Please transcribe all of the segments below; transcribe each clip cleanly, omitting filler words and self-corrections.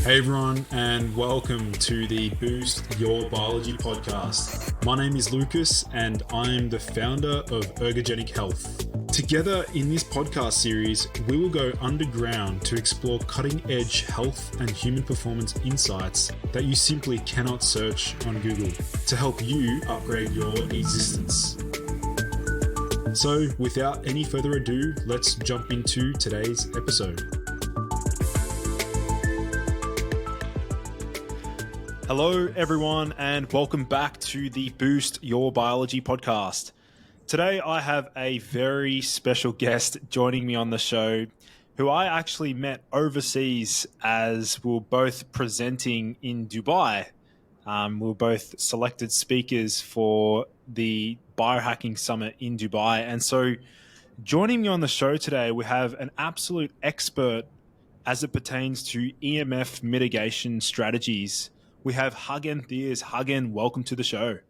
Hey everyone, and welcome to the Boost Your Biology podcast. My name is Lucas, and I'm the founder of Ergogenic Health. Together in this podcast series, we will go underground to explore cutting-edge health and human performance insights that you simply cannot search on Google to help you upgrade your existence. So, without any further ado, let's jump into today's episode. Hello, everyone, and welcome back to the Boost Your Biology podcast. Today, I have a very special guest joining me on the show who I actually met overseas as we were both presenting in Dubai. We were both selected speakers for the Biohacking Summit in Dubai. And so joining me on the show today, we have an absolute expert as it pertains to EMF mitigation strategies. We have Hagen Thiers. Hagen, welcome to the show.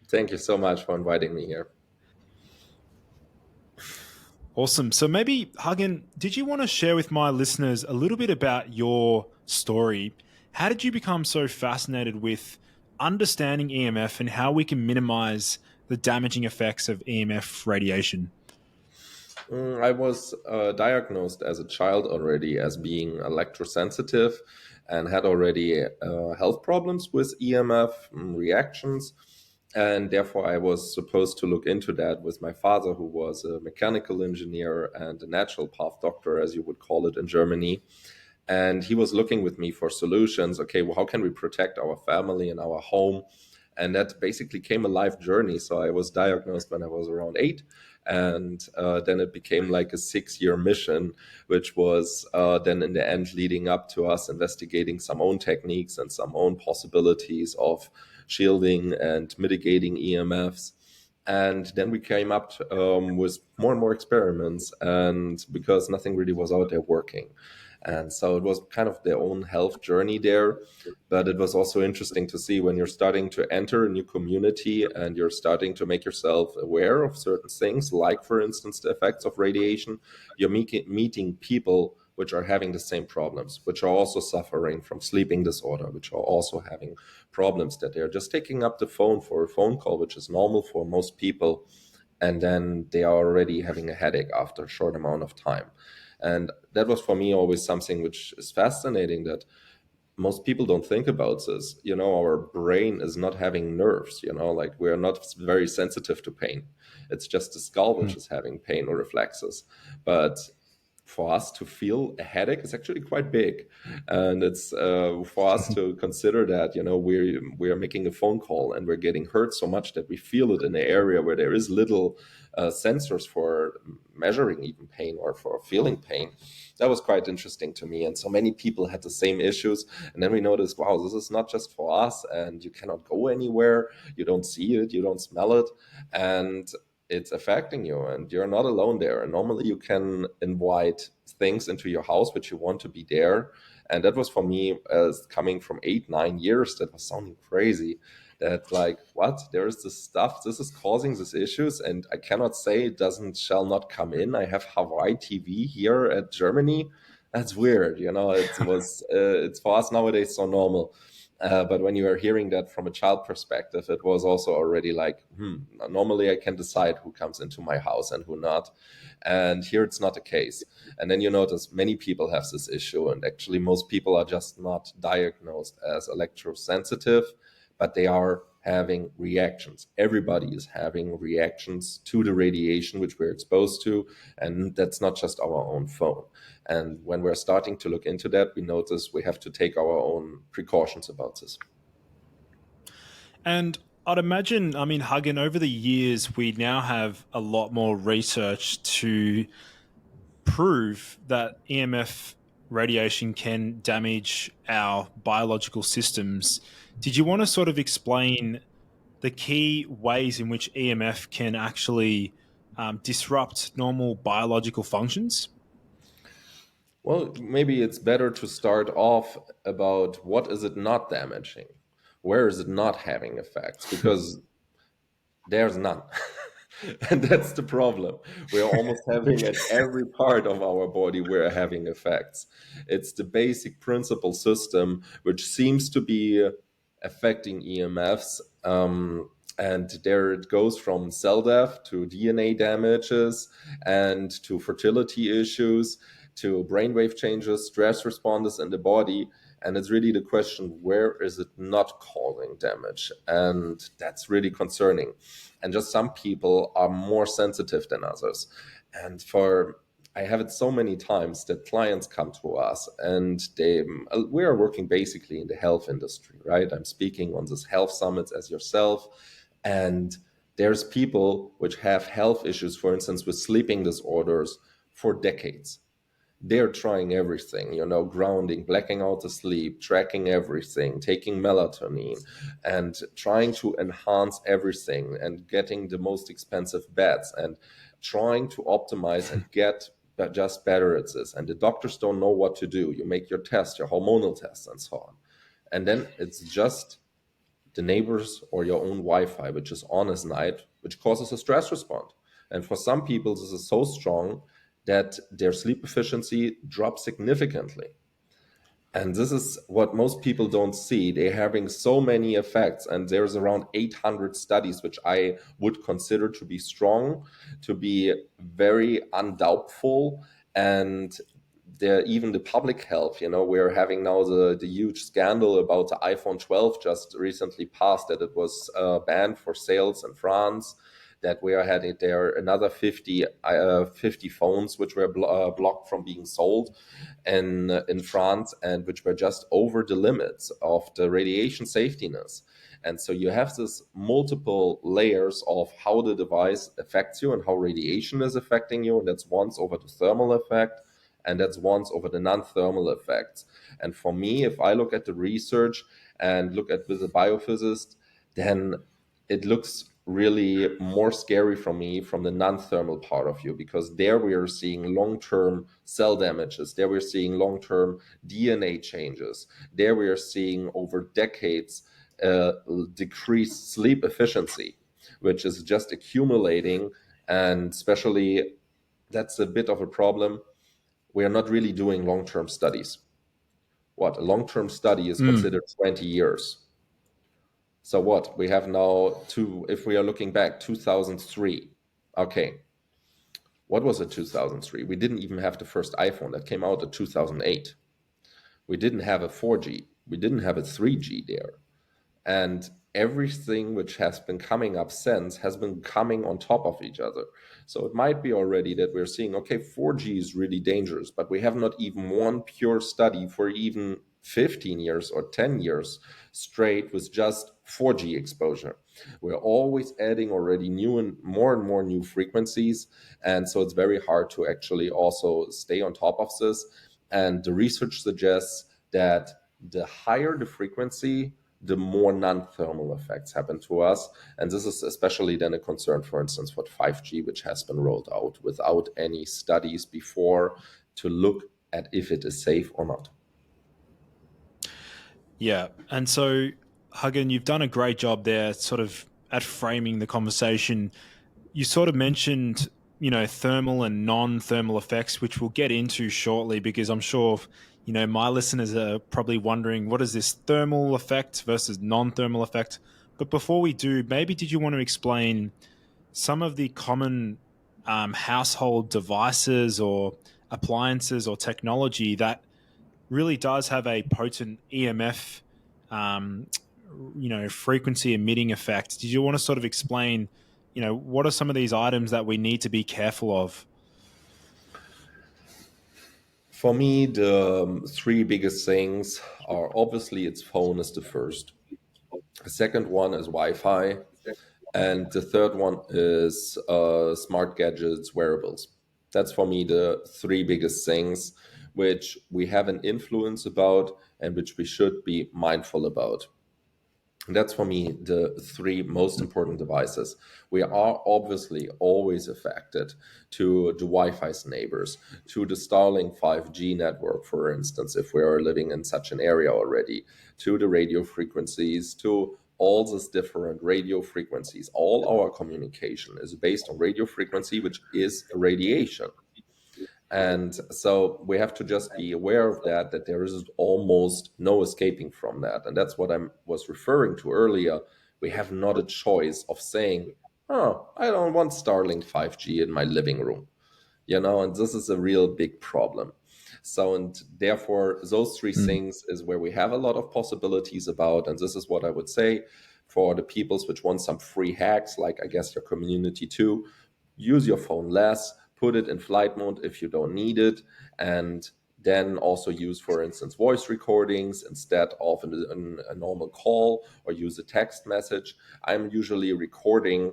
Thank you so much for inviting me here. Awesome. So maybe, Hagen, did you want to share with my listeners a little bit about your story? How did you become so fascinated with understanding EMF and how we can minimize the damaging effects of EMF radiation? I was diagnosed as a child already as being electrosensitive and had already health problems with EMF reactions. And therefore, I was supposed to look into that with my father, who was a mechanical engineer and a natural path doctor, as you would call it in Germany. And he was looking with me for solutions. Okay, well, how can we protect our family and our home? And that basically came a life journey. So I was diagnosed when I was around 8. And then it became like a 6-year mission, which was then in the end leading up to us investigating some own techniques and some own possibilities of shielding and mitigating EMFs. And then we came up with more and more experiments, and because nothing really was out there working. And so it was kind of their own health journey there. But it was also interesting to see when you're starting to enter a new community and you're starting to make yourself aware of certain things, like, for instance, the effects of radiation, you're meeting people which are having the same problems, which are also suffering from sleeping disorder, which are also having problems that they're just taking up the phone for a phone call, which is normal for most people. And then they are already having a headache after a short amount of time. And that was for me always something which is fascinating, that most people don't think about this. You know, our brain is not having nerves, like we're not very sensitive to pain. It's just the skull which is having pain or reflexes. But for us to feel a headache is actually quite big. And it's for us to consider that, we're making a phone call and we're getting hurt so much that we feel it in an area where there is little sensors for measuring even pain or for feeling pain. That was quite interesting to me. And so many people had the same issues. And then we noticed, wow, this is not just for us, and you cannot go anywhere. You don't see it, you don't smell it. And it's affecting you, and you're not alone there. And normally you can invite things into your house which you want to be there. And that was for me, as coming from 8-9 years, that was sounding crazy. That like, what? There is this stuff, this is causing these issues, and I cannot say it shall not come in. I have Hawaii TV here at Germany. That's weird, it's for us nowadays so normal. But when you are hearing that from a child perspective, it was also already like, normally I can decide who comes into my house and who not. And here it's not the case. And then you notice many people have this issue, and actually most people are just not diagnosed as electrosensitive, but they are having reactions. Everybody is having reactions to the radiation which we're exposed to, and that's not just our own phone. And when we're starting to look into that, we notice we have to take our own precautions about this. And I'd imagine, Hagen, over the years, we now have a lot more research to prove that EMF radiation can damage our biological systems. Did you want to sort of explain the key ways in which EMF can actually disrupt normal biological functions? Well, maybe it's better to start off about what is it not damaging? Where is it not having effects? Because there's none. And that's the problem. We're almost having at every part of our body, we're having effects. It's the basic principle system, which seems to be affecting EMFs. And there it goes from cell death to DNA damages and to fertility issues to brainwave changes, stress responses in the body. And it's really the question, where is it not causing damage? And that's really concerning. And just some people are more sensitive than others. And I have it so many times that clients come to us and we are working basically in the health industry, right? I'm speaking on this health summits as yourself. And there's people which have health issues, for instance, with sleeping disorders for decades. They're trying everything, grounding, blacking out the sleep, tracking everything, taking melatonin, and trying to enhance everything and getting the most expensive beds and trying to optimize and get just better at this. And the doctors don't know what to do. You make your test, your hormonal tests, and so on. And then it's just the neighbors or your own Wi-Fi, which is on at night, which causes a stress response. And for some people, this is so strong that their sleep efficiency drops significantly. And this is what most people don't see. They're having so many effects, and there's around 800 studies, which I would consider to be strong, to be very undoubtful. And even the public health, we're having now the huge scandal about the iPhone 12 just recently passed, that it was banned for sales in France, that we are having there another 50 phones which were blocked from being sold in France, and which were just over the limits of the radiation safetiness. And so you have this multiple layers of how the device affects you and how radiation is affecting you. And that's once over the thermal effect, and that's once over the non-thermal effects. And for me, if I look at the research and look at with a biophysicist, then it looks really more scary for me from the non-thermal part of you, because there we are seeing long-term cell damages, there we're seeing long-term DNA changes, there we are seeing over decades decreased sleep efficiency, which is just accumulating. And especially that's a bit of a problem. We are not really doing long-term studies. What a long-term study is considered 20 years. So what we have now, if we are looking back, 2003. Okay, what was it 2003? We didn't even have the first iPhone. That came out in 2008. We didn't have a 4G. We didn't have a 3G there. And everything which has been coming up since has been coming on top of each other. So it might be already that we're seeing, okay, 4G is really dangerous, but we have not even one pure study for even 15 years or 10 years straight with just 4G exposure. We're always adding already new and more new frequencies. And so it's very hard to actually also stay on top of this. And the research suggests that the higher the frequency, the more non-thermal effects happen to us. And this is especially then a concern, for instance, for 5G, which has been rolled out without any studies before to look at if it is safe or not. Yeah. And so, Hagen, you've done a great job there sort of at framing the conversation. You sort of mentioned, thermal and non-thermal effects, which we'll get into shortly, because I'm sure, my listeners are probably wondering, what is this thermal effect versus non-thermal effect? But before we do, maybe did you want to explain some of the common household devices or appliances or technology that really does have a potent EMF, frequency emitting effect? Did you want to sort of explain, what are some of these items that we need to be careful of? For me, the three biggest things are obviously its phone is the first. The second one is Wi-Fi. And the third one is smart gadgets, wearables. That's for me the three biggest things which we have an influence about and which we should be mindful about. And that's for me the three most important devices. We are obviously always affected to the Wi-Fi's neighbors, to the Starlink 5G network, for instance, if we are living in such an area already, to the radio frequencies, to all these different radio frequencies. All our communication is based on radio frequency, which is radiation. And so we have to just be aware of that, that there is almost no escaping from that. And that's what I was referring to earlier. We have not a choice of saying, oh, I don't want Starlink 5G in my living room, and this is a real big problem. So, and therefore, those three things is where we have a lot of possibilities about. And this is what I would say for the peoples which want some free hacks, like I guess your community too. Use your phone less, put it in flight mode if you don't need it, and then also use, for instance, voice recordings instead of a normal call, or use a text message. I'm usually recording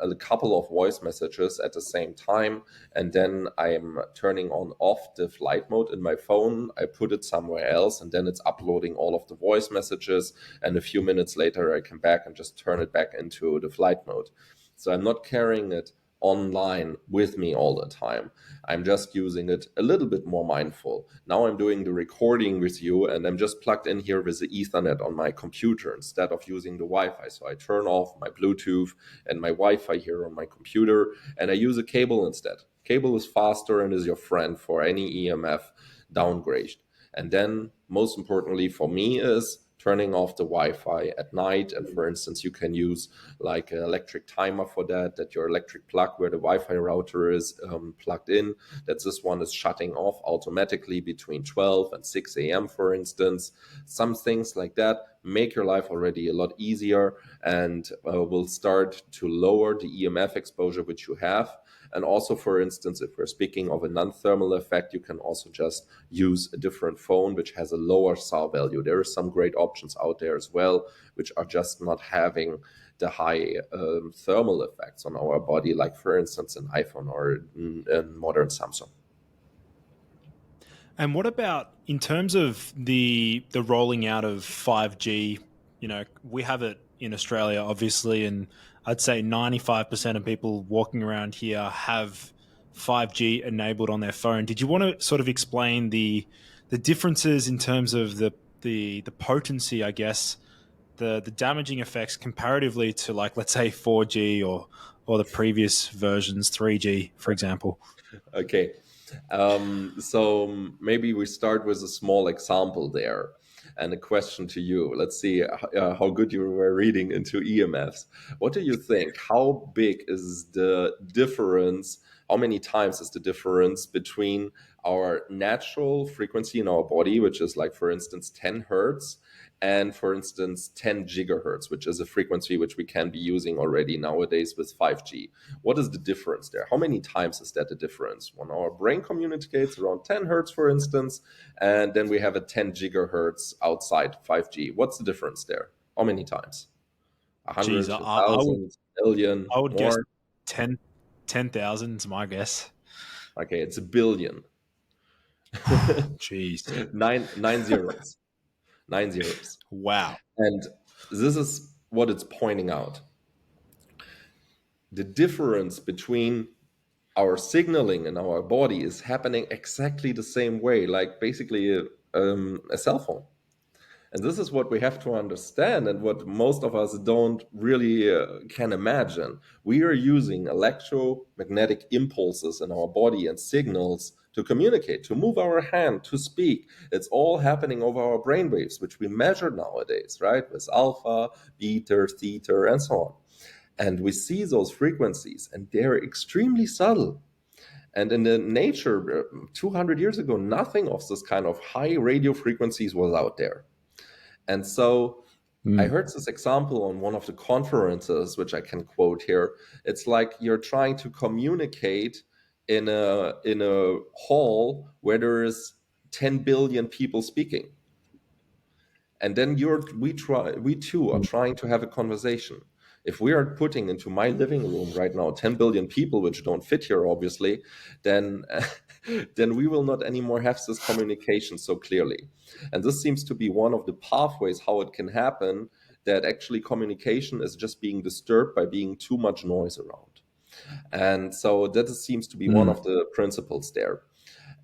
a couple of voice messages at the same time, and then I'm turning on off the flight mode in my phone. I put it somewhere else, and then it's uploading all of the voice messages, and a few minutes later I come back and just turn it back into the flight mode. So I'm not carrying it online with me all the time. I'm just using it a little bit more mindful. Now I'm doing the recording with you, and I'm just plugged in here with the Ethernet on my computer instead of using the Wi-Fi. So I turn off my Bluetooth and my Wi-Fi here on my computer, and I use a cable instead. Cable is faster and is your friend for any EMF downgrade. And then most importantly for me is turning off the Wi-Fi at night. And for instance, you can use like an electric timer for that your electric plug where the Wi-Fi router is plugged in, that this one is shutting off automatically between 12 and 6 a.m., for instance. Some things like that make your life already a lot easier and will start to lower the EMF exposure which you have. And also, for instance, if we're speaking of a non-thermal effect, you can also just use a different phone which has a lower SAR value. There are some great options out there as well, which are just not having the high thermal effects on our body, like, for instance, an iPhone or a modern Samsung. And what about in terms of the rolling out of 5G? We have it in Australia, obviously, and I'd say 95% of people walking around here have 5G enabled on their phone. Did you want to sort of explain the differences in terms of the potency, I guess, the damaging effects comparatively to, like, let's say 4G or the previous versions, 3G, for example? Okay. So maybe we start with a small example there and a question to you. Let's see how good you were reading into EMFs. What do you think? How big is the difference? How many times is the difference between our natural frequency in our body, which is like, for instance, 10 hertz, and for instance, 10 gigahertz, which is a frequency which we can be using already nowadays with 5G? What is the difference there? How many times is that the difference? When our brain communicates around 10 hertz, for instance, and then we have a 10 gigahertz outside 5G. What's the difference there? How many times? 100, Jeez, I would 1,000, million, guess more? 10,000 is my guess. Okay, it's a billion. Jeez. Nine zeros. 9 zeros. Wow. And this is what it's pointing out. The difference between our signaling in our body is happening exactly the same way, like basically a cell phone. And this is what we have to understand, and what most of us don't really can imagine. We are using electromagnetic impulses in our body and signals to communicate, to move our hand, to speak. It's all happening over our brainwaves, which we measure nowadays, right? With alpha, beta, theta, and so on. And we see those frequencies, and they're extremely subtle. And in the nature, 200 years ago, nothing of this kind of high radio frequencies was out there. And so I heard this example on one of the conferences, which I can quote here. It's like you're trying to communicate in a hall where there is 10 billion people speaking. And then we too are trying to have a conversation. If we are putting into my living room right now 10 billion people, which don't fit here, obviously, then we will not anymore have this communication so clearly. And this seems to be one of the pathways how it can happen, that actually communication is just being disturbed by being too much noise around. And so that seems to be one of the principles there.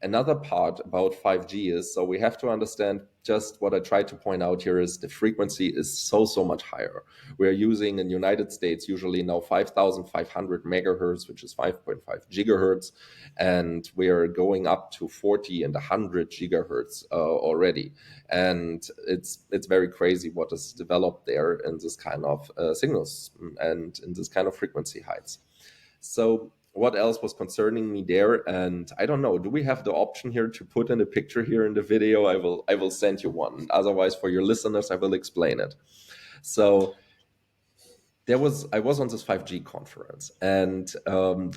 Another part about 5G is, so we have to understand just what I tried to point out here is the frequency is so much higher. We are using in the United States usually now 5,500 megahertz, which is 5.5 gigahertz, and we are going up to 40 and 100 gigahertz already. And it's very crazy what is developed there in this kind of signals and in this kind of frequency heights. So what else was concerning me there? And I don't know, do we have the option here to put in a picture here in the video? I will send you one. Otherwise, for your listeners, I will explain it. So I was on this 5G conference, and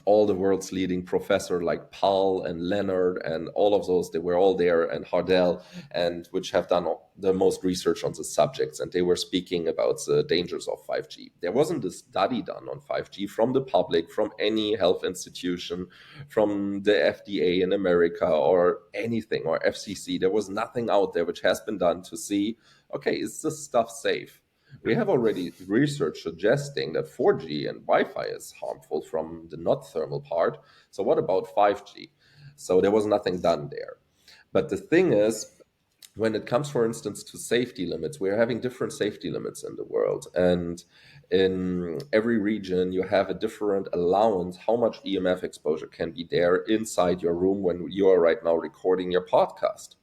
all the world's leading professor like Paul and Leonard and all of those, they were all there, and Hardell, and which have done the most research on the subjects, and they were speaking about the dangers of 5G. There wasn't a study done on 5G from the public, from any health institution, from the FDA in America or anything, or FCC. There was nothing out there which has been done to see, okay, is this stuff safe? We have already research suggesting that 4G and Wi-Fi is harmful from the not thermal part. So what about 5G? So there was nothing done there. But the thing is, when it comes, for instance, to safety limits, we're having different safety limits in the world. And in every region, you have a different allowance, how much EMF exposure can be there inside your room when you are right now recording your podcast.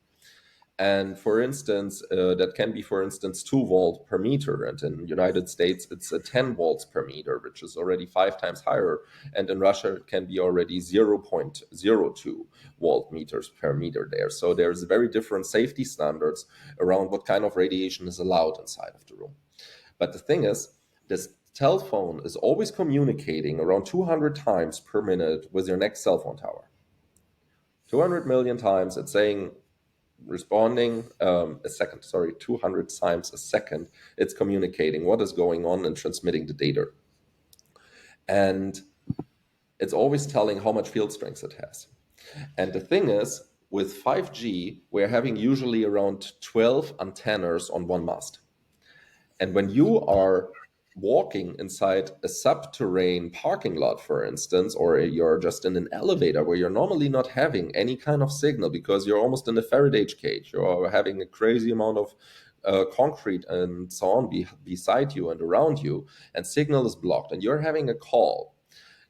And for instance, that can be, for instance, 2 volt per meter. And in the United States, it's 10 volts per meter, which is already 5 times higher. And in Russia, it can be already 0.02 volt meters per meter there. So there's very different safety standards around what kind of radiation is allowed inside of the room. But the thing is, this telephone is always communicating around 200 times per minute with your next cell phone tower. 200 million times, it's saying, responding 200 times a second, it's communicating what is going on and transmitting the data. And it's always telling how much field strength it has. And the thing is, with 5G, we're having usually around 12 antennas on one mast. And when you are walking inside a subterranean parking lot, for instance, or you're just in an elevator where you're normally not having any kind of signal because you're almost in a Faraday cage, you're having a crazy amount of concrete and so on beside you and around you, and signal is blocked, and you're having a call,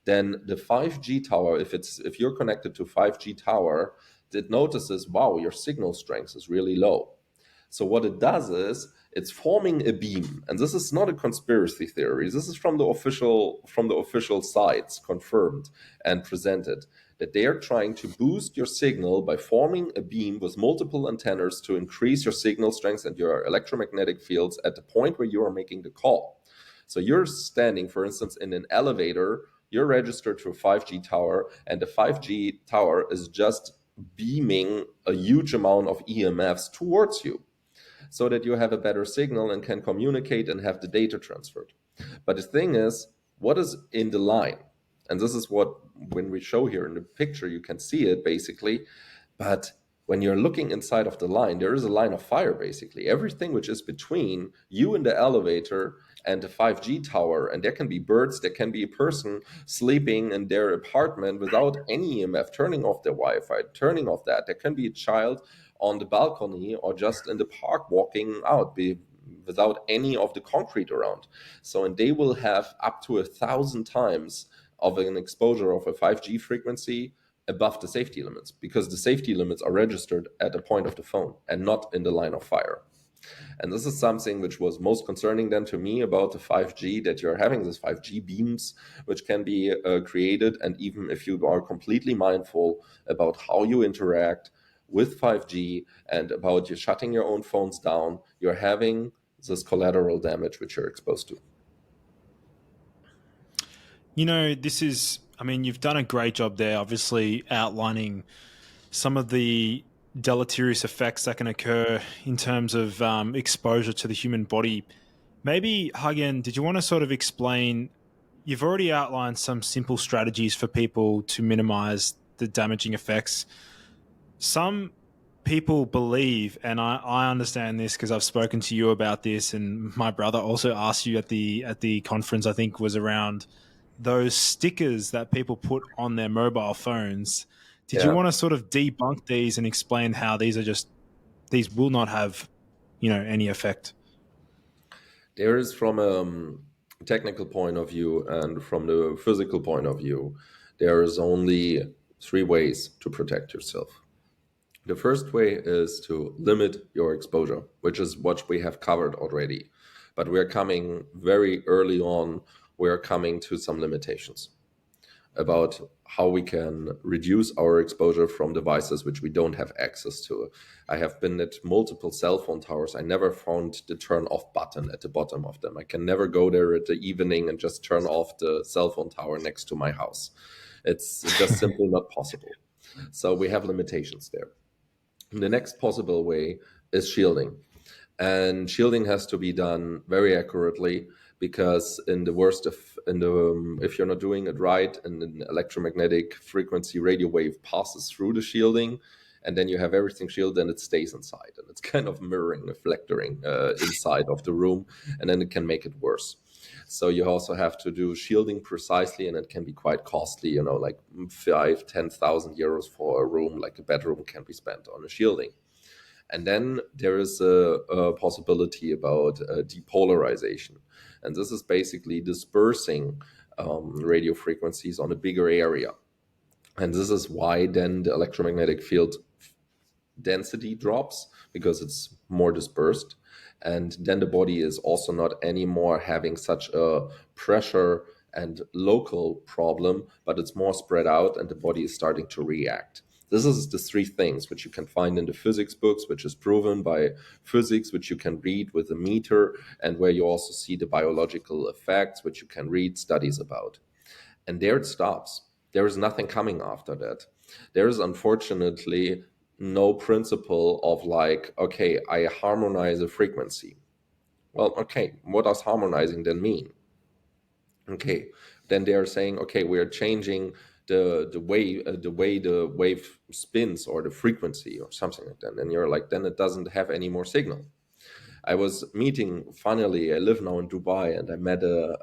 then the 5G tower, if you're connected to 5G tower, it notices, wow, your signal strength is really low. So what it does is it's forming a beam, and this is not a conspiracy theory. This is from the official sites, confirmed and presented, that they are trying to boost your signal by forming a beam with multiple antennas to increase your signal strength and your electromagnetic fields at the point where you are making the call. So you're standing, for instance, in an elevator, you're registered to a 5G tower, and the 5G tower is just beaming a huge amount of EMFs towards you, so that you have a better signal and can communicate and have the data transferred. But the thing is, what is in the line? And this is what, when we show here in the picture, you can see it basically. But when you're looking inside of the line, there is a line of fire basically. Everything which is between you and the elevator and the 5G tower, and there can be birds, there can be a person sleeping in their apartment without any EMF, turning off their Wi-Fi, turning off that. There can be a child on the balcony or just in the park walking out without any of the concrete around. So, and they will have up to 1,000 times of an exposure of a 5G frequency above the safety limits, because the safety limits are registered at the point of the phone and not in the line of fire. And this is something which was most concerning then to me about the 5G, that you're having these 5G beams which can be created. And even if you are completely mindful about how you interact with 5G and about you shutting your own phones down, you're having this collateral damage which you're exposed to. You know, you've done a great job there, obviously outlining some of the deleterious effects that can occur in terms of exposure to the human body. Maybe, Hagen, did you want to sort of explain, you've already outlined some simple strategies for people to minimize the damaging effects. Some people believe, and I understand this because I've spoken to you about this, and my brother also asked you at the conference, I think was around those stickers that people put on their mobile phones Did you want to sort of debunk these and explain how these will not have, any effect? There is, from a technical point of view and from the physical point of view, there is only three ways to protect yourself. The first way is to limit your exposure, which is what we have covered already. But we're coming very early on, we're coming to some limitations about how we can reduce our exposure from devices which we don't have access to. I have been at multiple cell phone towers. I never found the turn off button at the bottom of them. I can never go there at the evening and just turn off the cell phone tower next to my house. It's just simply not possible. So we have limitations there. The next possible way is shielding. And shielding has to be done very accurately, because if you're not doing it right, and an electromagnetic frequency radio wave passes through the shielding, and then you have everything shielded and it stays inside, and it's kind of mirroring, reflecting inside of the room, and then it can make it worse. So you also have to do shielding precisely, and it can be quite costly, like 5,000-10,000 euros for a room, like a bedroom can be spent on a shielding. And then there is a possibility about depolarization. And this is basically dispersing radio frequencies on a bigger area. And this is why then the electromagnetic field density drops, because it's more dispersed. And then the body is also not anymore having such a pressure and local problem, but it's more spread out, and the body is starting to react. This is the three things which you can find in the physics books, which is proven by physics, which you can read with a meter, and where you also see the biological effects, which you can read studies about. And there it stops. There is nothing coming after that. There is unfortunately no principle of okay, I harmonize a frequency. Well, okay, what does harmonizing then mean? Okay, then they are saying, okay, we are changing the way the wave spins, or the frequency, or something like that. And you're like, then it doesn't have any more signal. I was meeting, finally, I live now in Dubai, and I met a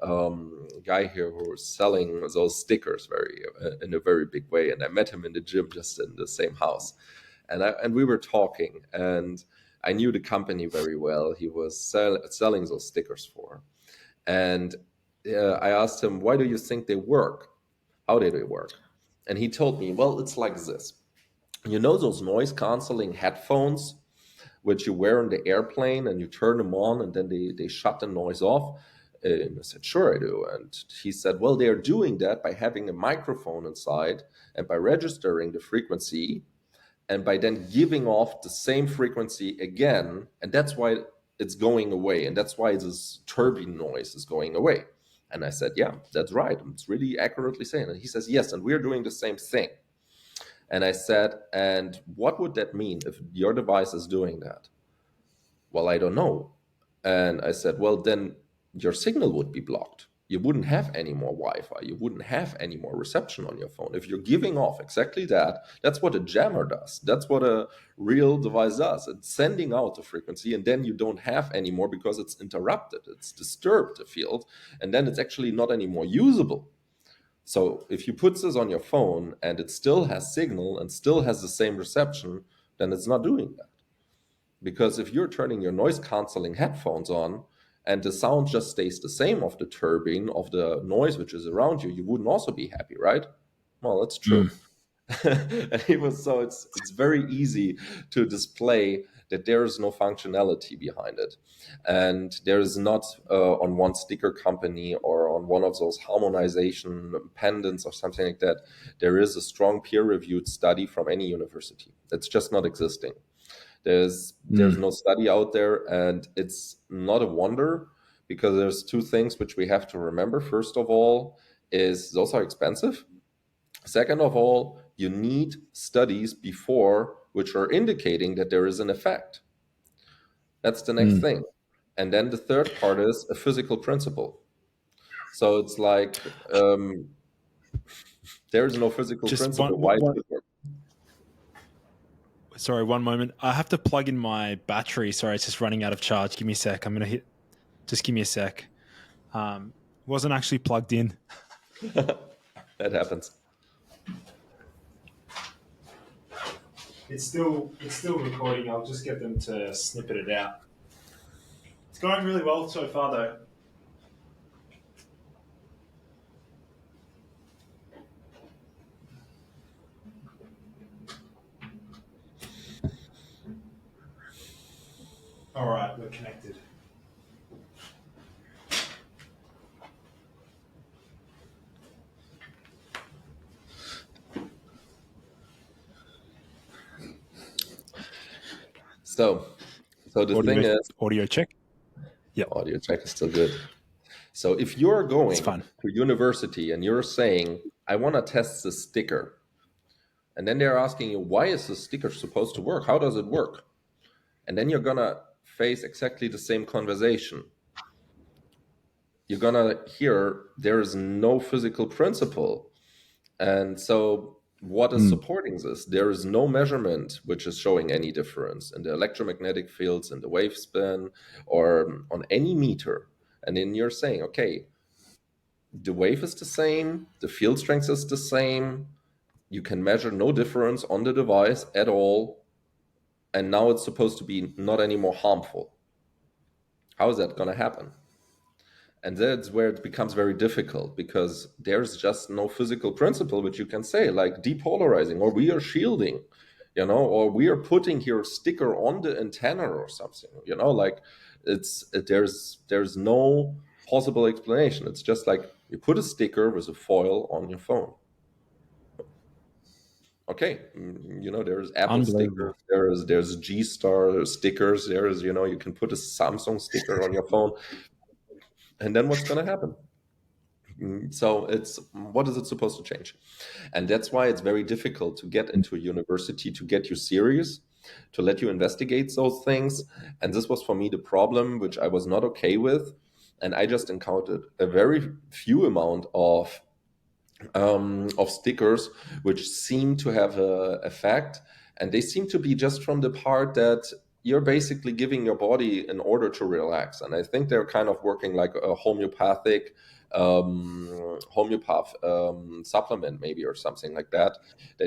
guy here who was selling those stickers in a very big way. And I met him in the gym, just in the same house. And we were talking, and I knew the company very well. He was selling those stickers for. And I asked him, why do you think they work? How did they work? And he told me, well, it's like this. You know those noise canceling headphones which you wear in the airplane, and you turn them on and then they shut the noise off? And I said, sure, I do. And he said, well, they are doing that by having a microphone inside, and by registering the frequency, and by then giving off the same frequency again. And that's why it's going away. And that's why this turbine noise is going away. And I said, yeah, that's right. It's really accurately saying. And he says, yes, and we're doing the same thing. And I said, and what would that mean if your device is doing that? Well, I don't know. And I said, well, then your signal would be blocked. You wouldn't have any more Wi-Fi. You wouldn't have any more reception on your phone. If you're giving off exactly that, that's what a jammer does. That's what a real device does. It's sending out the frequency, and then you don't have any more because it's interrupted. It's disturbed the field, and then it's actually not anymore usable. So if you put this on your phone and it still has signal and still has the same reception, then it's not doing that. Because if you're turning your noise canceling headphones on, and the sound just stays the same of the turbine, of the noise which is around you, you wouldn't also be happy, right? Well, that's true. And it's very easy to display that there is no functionality behind it. And there is not on one sticker company or on one of those harmonization pendants or something like that, there is a strong peer-reviewed study from any university. It's just not existing. There's no study out there, and it's not a wonder, because there's two things which we have to remember. First of all, is those are expensive. Second of all, you need studies before which are indicating that there is an effect. That's the next thing. And then the third part is a physical principle. So it's like there is no physical principle. Why it should work? Sorry, one moment. I have to plug in my battery. Sorry, it's just running out of charge. Give me a sec. I'm going to hit. Just give me a sec. Wasn't actually plugged in. That happens. It's still recording. I'll just get them to snippet it out. It's going really well so far, though. All right, we're connected. So the Audio thing is, audio check. Yep, audio check is still good. So if you're it's going fun. to university and you're saying, I want to test the sticker, and then they're asking you, why is the sticker supposed to work? How does it work? And then you're going to face exactly the same conversation. You're going to hear there is no physical principle. And so what is supporting this? There is no measurement which is showing any difference in the electromagnetic fields, in the wave spin, or on any meter. And then you're saying, okay, the wave is the same, the field strength is the same, you can measure no difference on the device at all, and now it's supposed to be not anymore harmful. How is that going to happen? And that's where it becomes very difficult, because there's just no physical principle which you can say, like depolarizing, or we are shielding, or we are putting here a sticker on the antenna or something, like there's no possible explanation. It's just like you put a sticker with a foil on your phone. Okay, there's Apple stickers, Unbelievable. there's G-Star stickers, you can put a Samsung sticker on your phone, and then what's going to happen? So it's, what is it supposed to change? And that's why it's very difficult to get into a university to get you serious, to let you investigate those things. And this was for me the problem, which I was not okay with. And I just encountered a very few amount of stickers which seem to have a effect, and they seem to be just from the part that you're basically giving your body in order to relax. And I think they're kind of working like a homeopathic supplement maybe, or something like that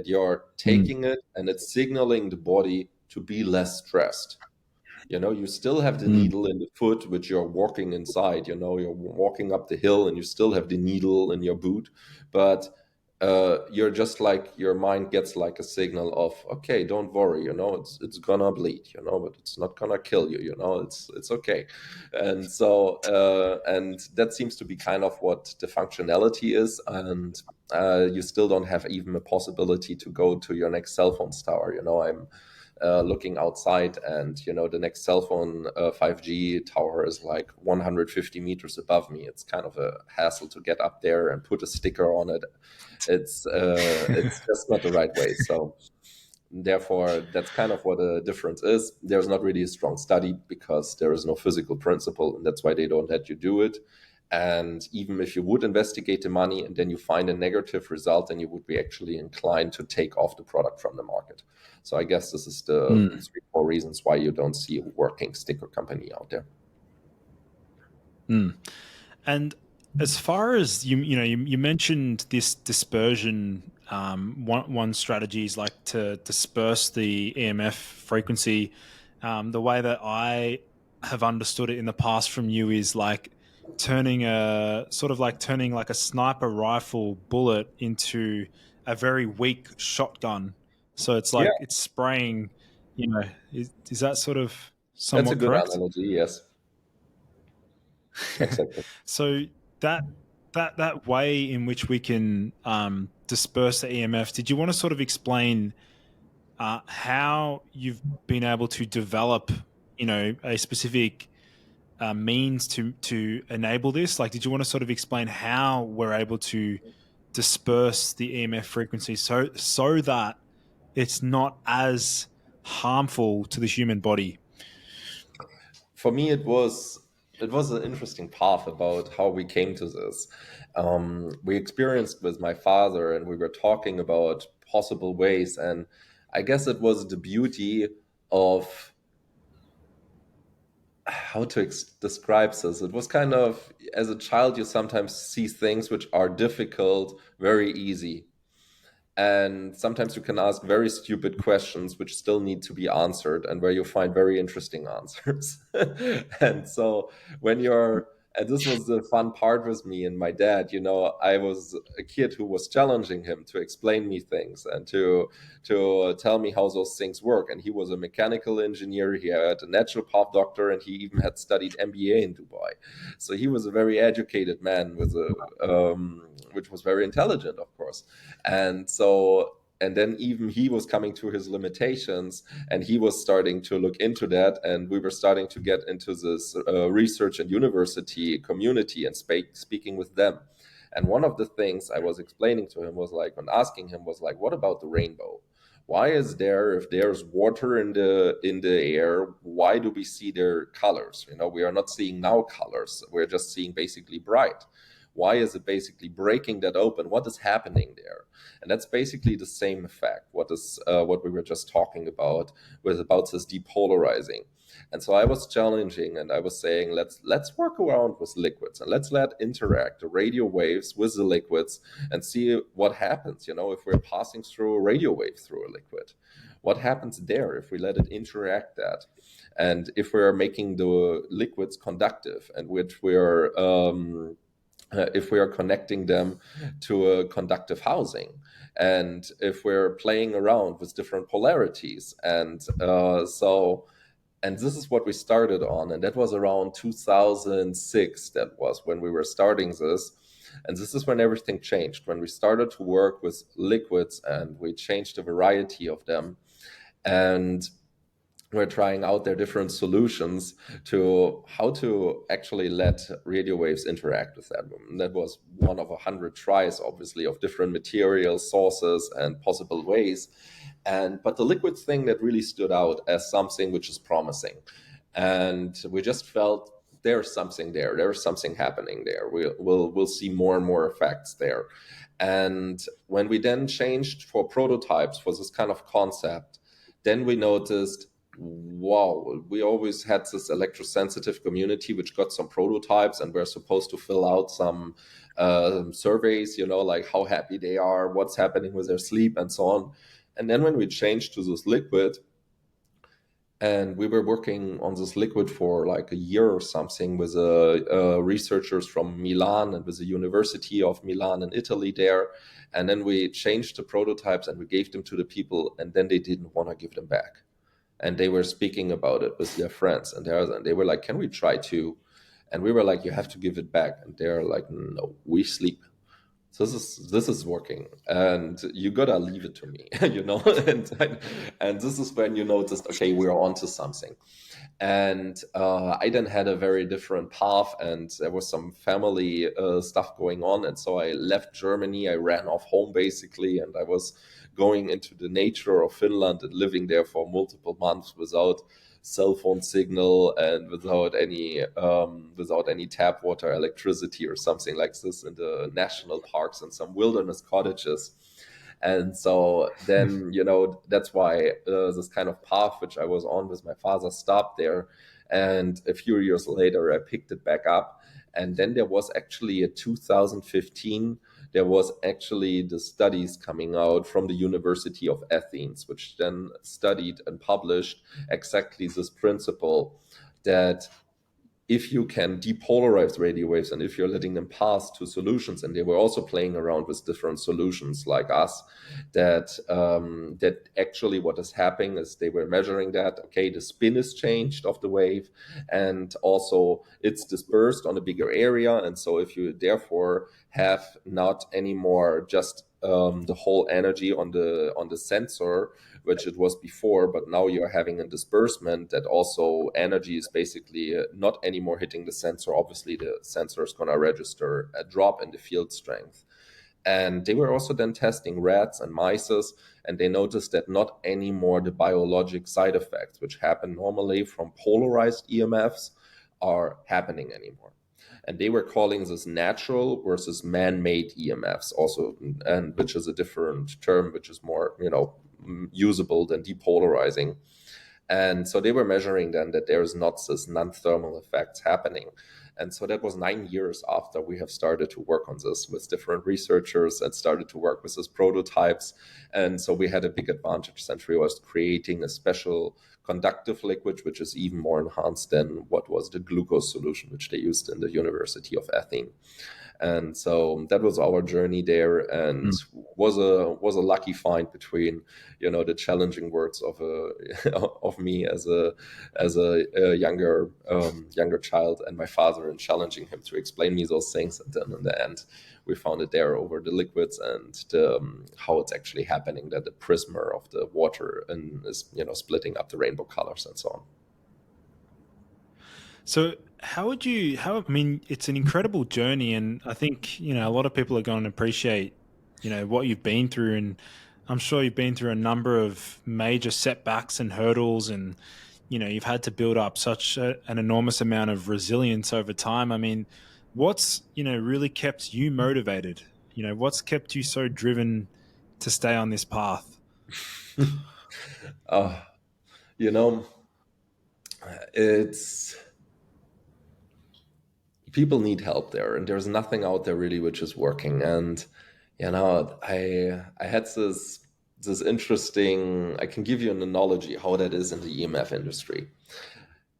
you're taking it and it's signaling the body to be less stressed. You still have the needle in the foot, which you're walking inside. You're walking up the hill and you still have the needle in your boot. But you're just like, your mind gets like a signal of, okay, don't worry, it's gonna bleed, but it's not gonna kill you, it's okay. And so and that seems to be kind of what the functionality is. And you still don't have even a possibility to go to your next cell phone tower. I'm looking outside, and the next cell phone 5G tower is like 150 meters above me. It's kind of a hassle to get up there and put a sticker on it. It's just not the right way. So therefore, that's kind of what the difference is. There's not really a strong study because there is no physical principle, and that's why they don't let you do it. And even if you would investigate the money and then you find a negative result, then you would be actually inclined to take off the product from the market. So I guess this is the 3-4 reasons why you don't see a working sticker company out there. And as far as you mentioned this dispersion. One strategy is like to disperse the EMF frequency. The way that I have understood it in the past from you is like turning like a sniper rifle bullet into a very weak shotgun. So it's Yeah, like it's spraying. Is that sort of that's a somewhat good correct? analogy. Yes, exactly. So that that way in which we can disperse the EMF. Did you want to sort of explain how you've been able to develop, a specific means to enable this? Like, did you want to sort of explain how we're able to disperse the EMF frequency so that it's not as harmful to the human body? For me, it was an interesting path about how we came to this. We experienced with my father, and we were talking about possible ways, and I guess it was the beauty of how to describe this. It was kind of, as a child, you sometimes see things which are difficult very easy. And sometimes you can ask very stupid questions which still need to be answered, and where you find very interesting answers. And so when you're, and this was the fun part with me and my dad, I was a kid who was challenging him to explain me things and to tell me how those things work. And he was a mechanical engineer, he had a naturopath doctor, and he even had studied MBA in Dubai. So he was a very educated man with which was very intelligent, of course. And then even he was coming to his limitations, and he was starting to look into that, and we were starting to get into this research and university community and speaking with them. And one of the things I was explaining to him was like, and asking him was like, what about the rainbow? Why is there, if there's water in the air, why do we see their colors? We are not seeing now colors, we're just seeing basically bright. Why is it basically breaking that open? What is happening there? And that's basically the same effect. What we were just talking about this depolarizing. And so I was challenging, and I was saying, let's work around with liquids, and let's interact the radio waves with the liquids and see what happens. If we're passing through a radio wave through a liquid, what happens there if we let it interact that? And if we're making the liquids conductive, and which we're if we are connecting them to a conductive housing, and if we're playing around with different polarities. And this is what we started on, and that was around 2006. That was when we were starting this. And this is when everything changed, when we started to work with liquids, and we changed a variety of them. And we're trying out their different solutions to how to actually let radio waves interact with that. And that was one of 100 tries, obviously, of different materials, sources, and possible ways. But the liquid thing that really stood out as something which is promising. And we just felt there's something there. There's something happening there. We'll see more and more effects there. And when we then changed for prototypes for this kind of concept, then we noticed, wow, we always had this electrosensitive community which got some prototypes, and we're supposed to fill out some surveys, like how happy they are, what's happening with their sleep, and so on. And then when we changed to this liquid, and we were working on this liquid for like a year or something with researchers from Milan and with the University of Milan in Italy there. And then we changed the prototypes and we gave them to the people, and then they didn't want to give them back. And they were speaking about it with their friends, and they were like, can we try to? And we were like, you have to give it back. And they're like, no, we sleep. So this is working, and you gotta leave it to me, and this is when you noticed, okay, we're onto something. And I then had a very different path, and there was some family stuff going on, and so I left Germany. I ran off home basically, and I was going into the nature of Finland and living there for multiple months without cell phone signal and without any tap water, electricity, or something like this, in the national parks and some wilderness cottages. And so then, that's why this kind of path which I was on with my father stopped there. And a few years later, I picked it back up. And then there was actually a 2015, there was actually the studies coming out from the University of Athens, which then studied and published exactly this principle, that if you can depolarize radio waves and if you're letting them pass to solutions, and they were also playing around with different solutions like us, that actually what is happening is they were measuring that, okay, the spin is changed of the wave, and also it's dispersed on a bigger area. And so if you therefore have not anymore just the whole energy on the sensor, which it was before, but now you're having a disbursement that also energy is basically not anymore hitting the sensor. Obviously, the sensor is going to register a drop in the field strength. And they were also then testing rats and mice, and they noticed that not anymore the biologic side effects, which happen normally from polarized EMFs, are happening anymore. And they were calling this natural versus man-made EMFs also, and which is a different term, which is more, usable than depolarizing. And so they were measuring then that there is not this non-thermal effects happening. And so that was 9 years after we have started to work on this with different researchers and started to work with these prototypes. And so we had a big advantage since we was creating a special conductive liquid, which is even more enhanced than what was the glucose solution, which they used in the University of Athens. And so that was our journey there, and was a lucky find between, the challenging words of of me as a younger child and my father, and challenging him to explain me those things. And then in the end, we found it there over the liquids and how it's actually happening, that the prismer of the water is splitting up the rainbow colors and so on. So I mean, it's an incredible journey, and I think, a lot of people are going to appreciate, what you've been through, and I'm sure you've been through a number of major setbacks and hurdles, and, you've had to build up such an enormous amount of resilience over time. I mean, what's, really kept you motivated? What's kept you so driven to stay on this path? It's people need help there, and there's nothing out there really which is working. And I had this interesting. I can give you an analogy how that is in the EMF industry.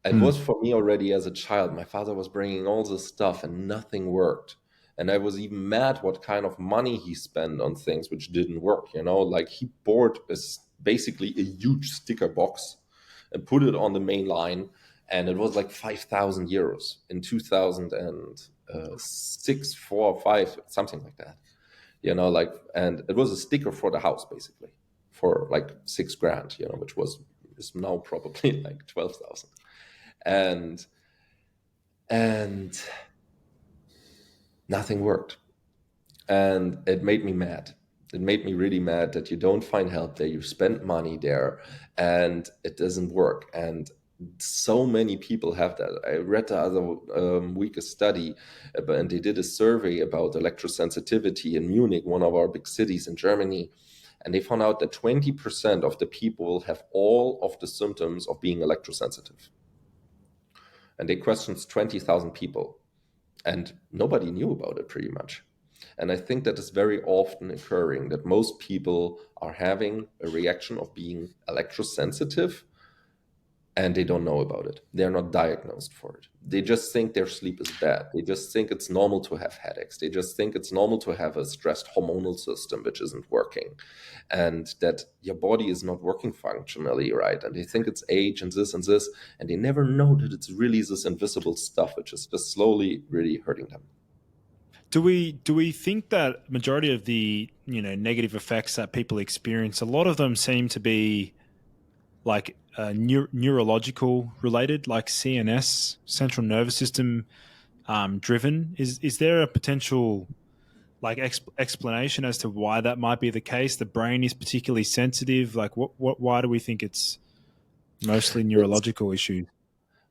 It was for me already as a child. My father was bringing all this stuff, and nothing worked. And I was even mad what kind of money he spent on things which didn't work. Like he bought basically a huge sticker box and put it on the main line, and it was like 5,000 euros in 2006, 4 or 5, something like that. And it was a sticker for the house basically for like 6 grand, which is now probably like 12,000. And nothing worked. And it made me mad. It made me really mad that you don't find help there. You spend money there and it doesn't work. And so many people have that. I read the other week a study and they did a survey about electrosensitivity in Munich, one of our big cities in Germany. And they found out that 20% of the people have all of the symptoms of being electrosensitive. And they questioned 20,000 people. And nobody knew about it pretty much. And I think that is very often occurring, that most people are having a reaction of being electrosensitive and they don't know about it. They're not diagnosed for it. They just think their sleep is bad. They just think it's normal to have headaches. They just think it's normal to have a stressed hormonal system which isn't working, and that your body is not working functionally right. And they think it's age and this, and they never know that it's really this invisible stuff which is just slowly really hurting them. Do we think that majority of the negative effects that people experience, a lot of them seem to be like neurological related, like CNS, central nervous system driven? Is there a potential like explanation as to why that might be the case? The brain is particularly sensitive. Like why do we think it's mostly neurological issues?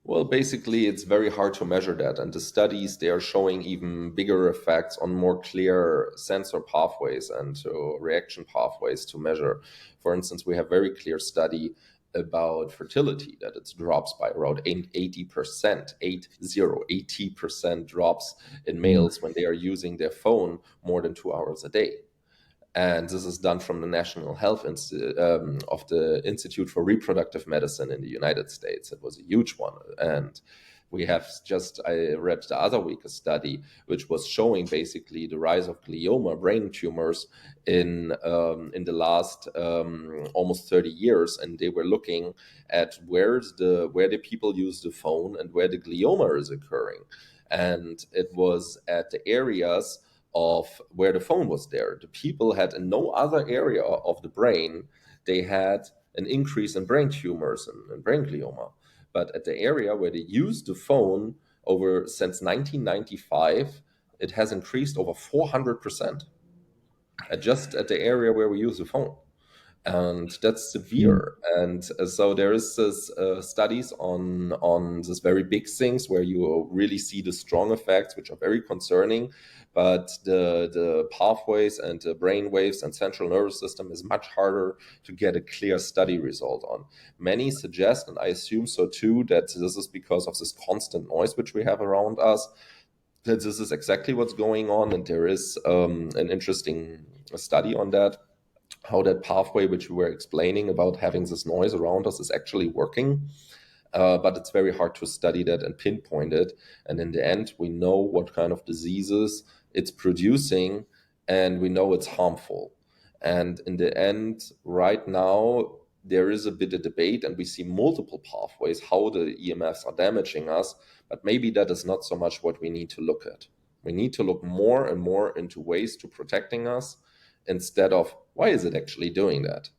Well, basically, it's very hard to measure that. And the studies, they are showing even bigger effects on more clear sensor pathways and reaction pathways to measure. For instance, we have very clear study about fertility, that it drops by around 80%, 80% drops in males when they are using their phone more than 2 hours a day. And this is done from the National Health of the Institute for Reproductive Medicine in the United States. It was a huge one. And we have I read the other week a study which was showing basically the rise of glioma, brain tumors, in the last almost 30 years. And they were looking at where the people use the phone and where the glioma is occurring. And it was at the areas of where the phone was there. The people had in no other area of the brain, they had an increase in brain tumors and brain glioma. But at the area where they used the phone since 1995, it has increased over 400%. Just at the area where we use the phone. and that's severe. And so there is this studies on this very big things where you really see the strong effects, which are very concerning. But the pathways and the brain waves and central nervous system is much harder to get a clear study result on. Many suggest, and I assume so too, that this is because of this constant noise which we have around us, that this is exactly what's going on. And there is an interesting study on that, how that pathway which we were explaining about having this noise around us is actually working. But it's very hard to study that and pinpoint it. And in the end, we know what kind of diseases it's producing, and we know it's harmful. And in the end, right now, there is a bit of debate, and we see multiple pathways how the EMFs are damaging us. But maybe that is not so much what we need to look at. We need to look more and more into ways to protecting us, instead of why is it actually doing that.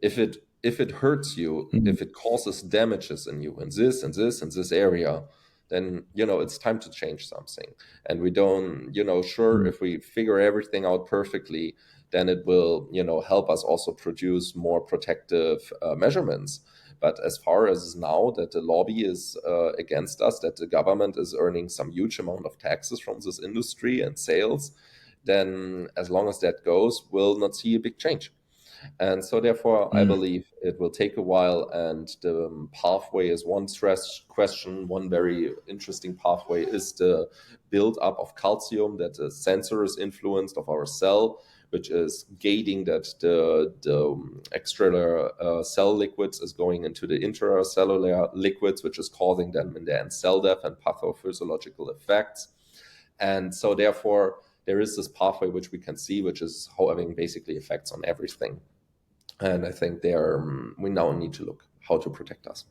If it hurts you, if it causes damages in you in this and this and this area, then it's time to change something. And we don't, sure, if we figure everything out perfectly, then it will help us also produce more protective measurements. But as far as now that the lobby is against us, that the government is earning some huge amount of taxes from this industry and sales, then as long as that goes, we'll not see a big change. And so therefore, I believe it will take a while, and the pathway is one stress question. One very interesting pathway is the build-up of calcium that the sensor is influenced of our cell, which is gating that the extracellular cell liquids is going into the intracellular liquids, which is causing them in the end cell death and pathophysiological effects. And so therefore, there is this pathway which we can see, which is having basically effects on everything. And I think we now need to look how to protect us.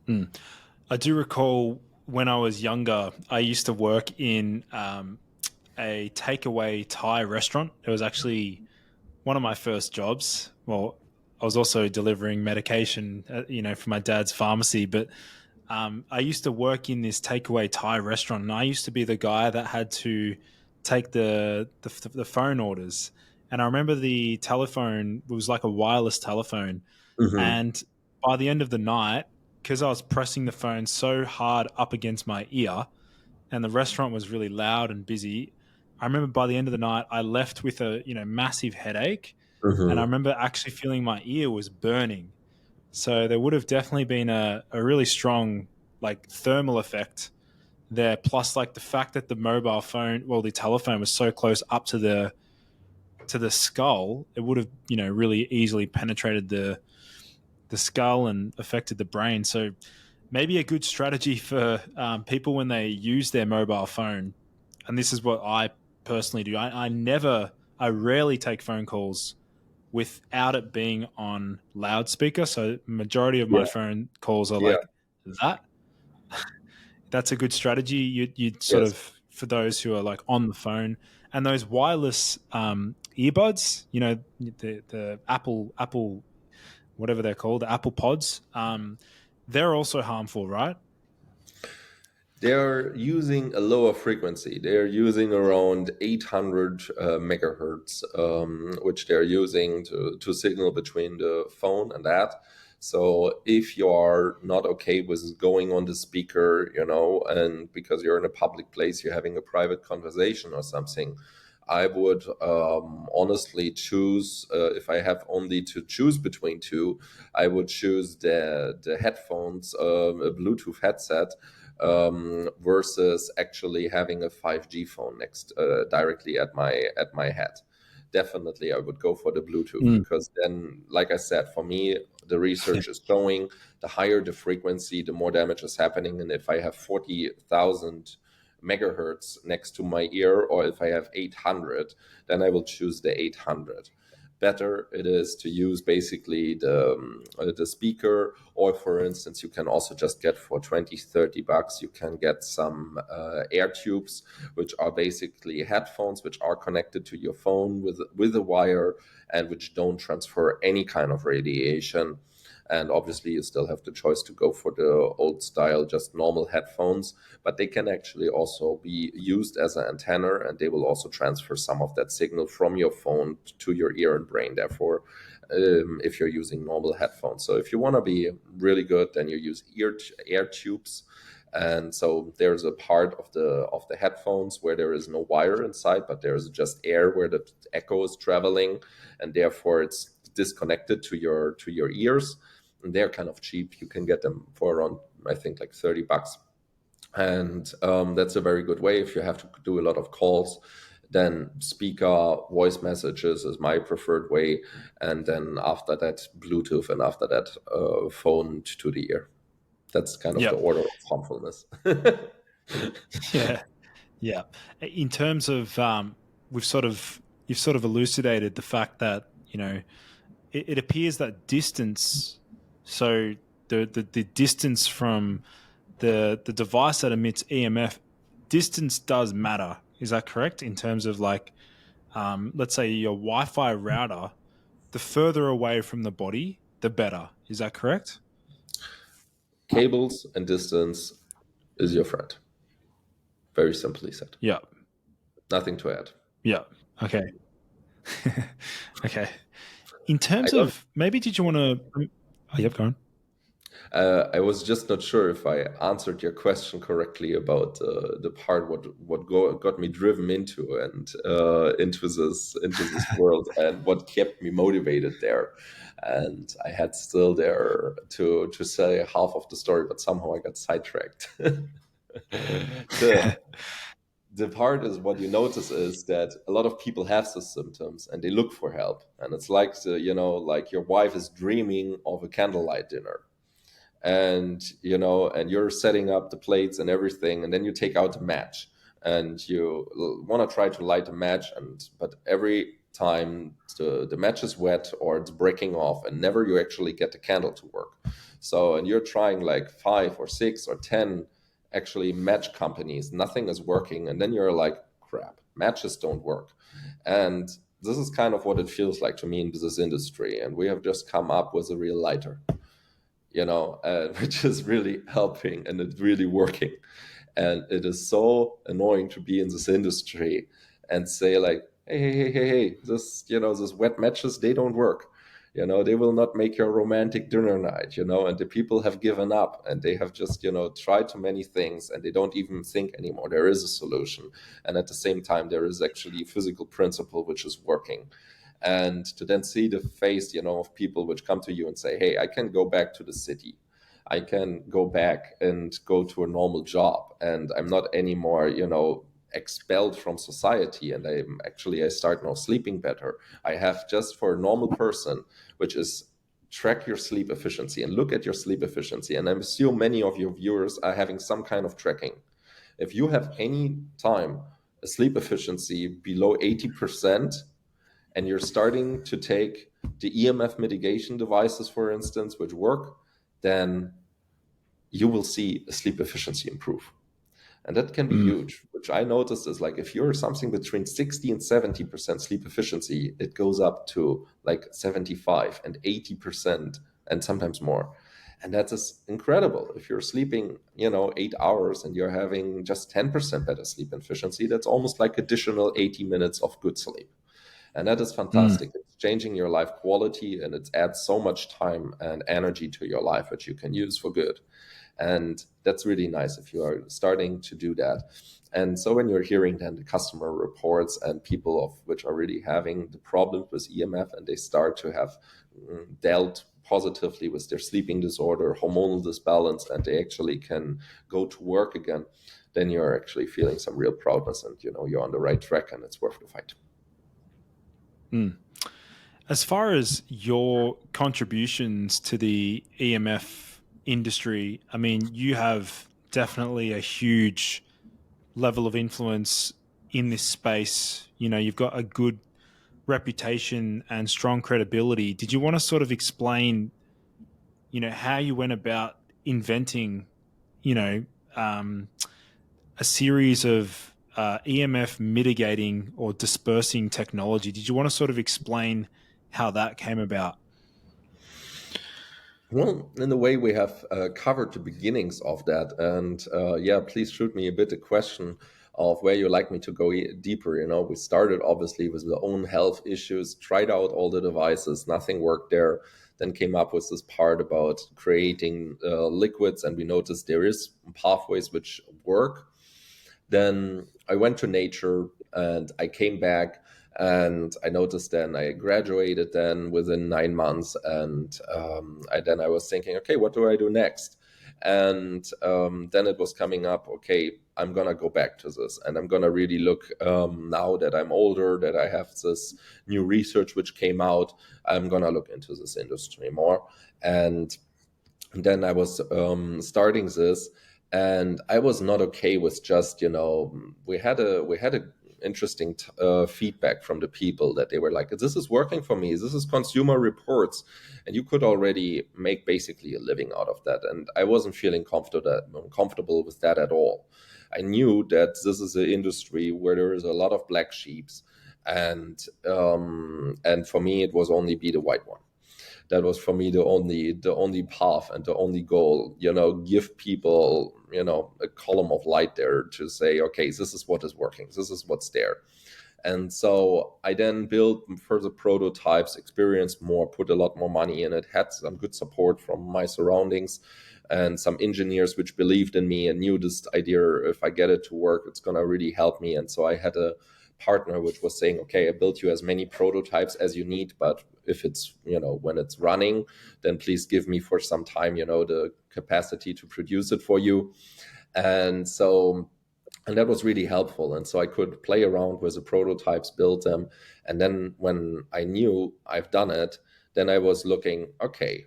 I do recall when I was younger, I used to work in a takeaway Thai restaurant. It was actually one of my first jobs. Well, I was also delivering medication, for my dad's pharmacy, but I used to work in this takeaway Thai restaurant, and I used to be the guy that had to take the phone orders. And I remember the telephone was like a wireless telephone. And by the end of the night, because I was pressing the phone so hard up against my ear, and the restaurant was really loud and busy, I remember by the end of the night, I left with a massive headache, and I remember actually feeling my ear was burning. So there would have definitely been a really strong like thermal effect there, plus like the fact that the mobile phone, well, the telephone was so close up to the skull, it would have really easily penetrated the skull and affected the brain. So maybe a good strategy for people when they use their mobile phone, and this is what I personally do. I rarely take phone calls without it being on loudspeaker. So majority of my phone calls are like that. That's a good strategy. You'd sort Yes. of, for those who are like on the phone, and those wireless earbuds, the Apple, whatever they're called, the Apple Pods, they're also harmful, right? They're using a lower frequency. They're using around 800 megahertz, which they're using to signal between the phone and that. So if you are not okay with going on the speaker, and because you're in a public place, you're having a private conversation or something, I would honestly choose, if I have only to choose between two, I would choose the headphones, a Bluetooth headset, versus actually having a 5G phone next directly at my head. Definitely, I would go for the Bluetooth, because then, like I said, for me, the research is showing the higher the frequency, the more damage is happening. And if I have 40,000 megahertz next to my ear, or if I have 800, then I will choose the 800. Better it is to use basically the speaker, or for instance, you can also just get for 20-30 bucks, you can get some air tubes, which are basically headphones which are connected to your phone with a wire, and which don't transfer any kind of radiation. And obviously you still have the choice to go for the old style, just normal headphones, but they can actually also be used as an antenna, and they will also transfer some of that signal from your phone to your ear and brain. Therefore, if you're using normal headphones. So if you want to be really good, then you use air tubes. And so there's a part of the headphones where there is no wire inside, but there's just air where the echo is traveling, and therefore it's disconnected to your ears. And they're kind of cheap. You can get them for around, I think, like $30. And that's a very good way if you have to do a lot of calls. Then speaker voice messages is my preferred way, and then after that Bluetooth, and after that phone to the ear. That's kind of the order of harmfulness. Yeah. In terms of you've sort of elucidated the fact that it appears that distance, so the distance from the device that emits EMF, distance does matter. Is that correct? In terms of like, let's say your Wi-Fi router, the further away from the body, the better. Is that correct? Cables and distance is your friend. Very simply said. Yeah. Nothing to add. Yeah. Okay. Okay. In terms of, maybe did you want to... Oh, yep, go on. I was just not sure if I answered your question correctly about the part what got me driven into this world, and what kept me motivated there. And I had still there to say half of the story, but somehow I got sidetracked. The part is, what you notice is that a lot of people have the symptoms and they look for help, and it's like like your wife is dreaming of a candlelight dinner, and and you're setting up the plates and everything, and then you take out a match and you want to try to light a match, but every time the match is wet or it's breaking off, and never you actually get the candle to work. So, and you're trying like 5 or 6 or 10 actually match companies, nothing is working, and then you're like, crap, matches don't work. And this is kind of what it feels like to me in this industry, and we have just come up with a real lighter, which is really helping, and it's really working. And it is so annoying to be in this industry and say like, hey, this wet matches, they don't work. They will not make your romantic dinner night, and the people have given up, and they have just, tried too many things, and they don't even think anymore there is a solution. And at the same time, there is actually a physical principle which is working. And to then see the face, of people which come to you and say, hey, I can go back to the city. I can go back and go to a normal job, and I'm not anymore, expelled from society, and I start now sleeping better. I have, just for a normal person, which is track your sleep efficiency and look at your sleep efficiency. And I assume many of your viewers are having some kind of tracking. If you have any time a sleep efficiency below 80%, and you're starting to take the EMF mitigation devices, for instance, which work, then you will see a sleep efficiency improve. And that can be huge, which I noticed is like, if you're something between 60 and 70% sleep efficiency, it goes up to like 75 and 80% and sometimes more. And that is incredible. If you're sleeping, 8 hours and you're having just 10% better sleep efficiency, that's almost like additional 80 minutes of good sleep. And that is fantastic. It's changing your life quality, and it adds so much time and energy to your life, which you can use for good. And that's really nice if you are starting to do that. And so when you're hearing then the customer reports and people which are really having the problems with EMF, and they start to have dealt positively with their sleeping disorder, hormonal disbalance, and they actually can go to work again, then you're actually feeling some real proudness, and you're on the right track, and it's worth the fight. As far as your contributions to the EMF industry, I mean, you have definitely a huge level of influence in this space. You've got a good reputation and strong credibility. Did you want to sort of explain, how you went about inventing, a series of EMF mitigating or dispersing technology? Did you want to sort of explain how that came about? Well, in a way, we have covered the beginnings of that, and yeah, please shoot me a bit a question of where you like me to go deeper. We started obviously with the own health issues, tried out all the devices, nothing worked there. Then came up with this part about creating liquids, and we noticed there is pathways which work. Then I went to nature and I came back and I noticed then I graduated then within 9 months. And I was thinking, okay, what do I do next? And then it was coming up, okay, I'm going to go back to this and I'm going to really look now that I'm older, that I have this new research which came out, I'm going to look into this industry more. And then I was starting this, and I was not okay with just we had a interesting feedback from the people that they were like, this is working for me, this is consumer reports, and you could already make basically a living out of that, and I wasn't feeling comfortable with that at all. I knew that this is an industry where there is a lot of black sheeps, and for me it was only be the white one. That was for me the only path and the only goal. Give people a column of light there to say, okay, this is what is working, this is what's there. And so I then built further prototypes, experienced more, put a lot more money in it, had some good support from my surroundings and some engineers which believed in me and knew this idea, if I get it to work, it's going to really help me. And so I had a partner which was saying, okay, I built you as many prototypes as you need, but if it's, when it's running, then please give me for some time, the capacity to produce it for you. And that was really helpful. And so I could play around with the prototypes, build them. And then when I knew I've done it, then I was looking, okay,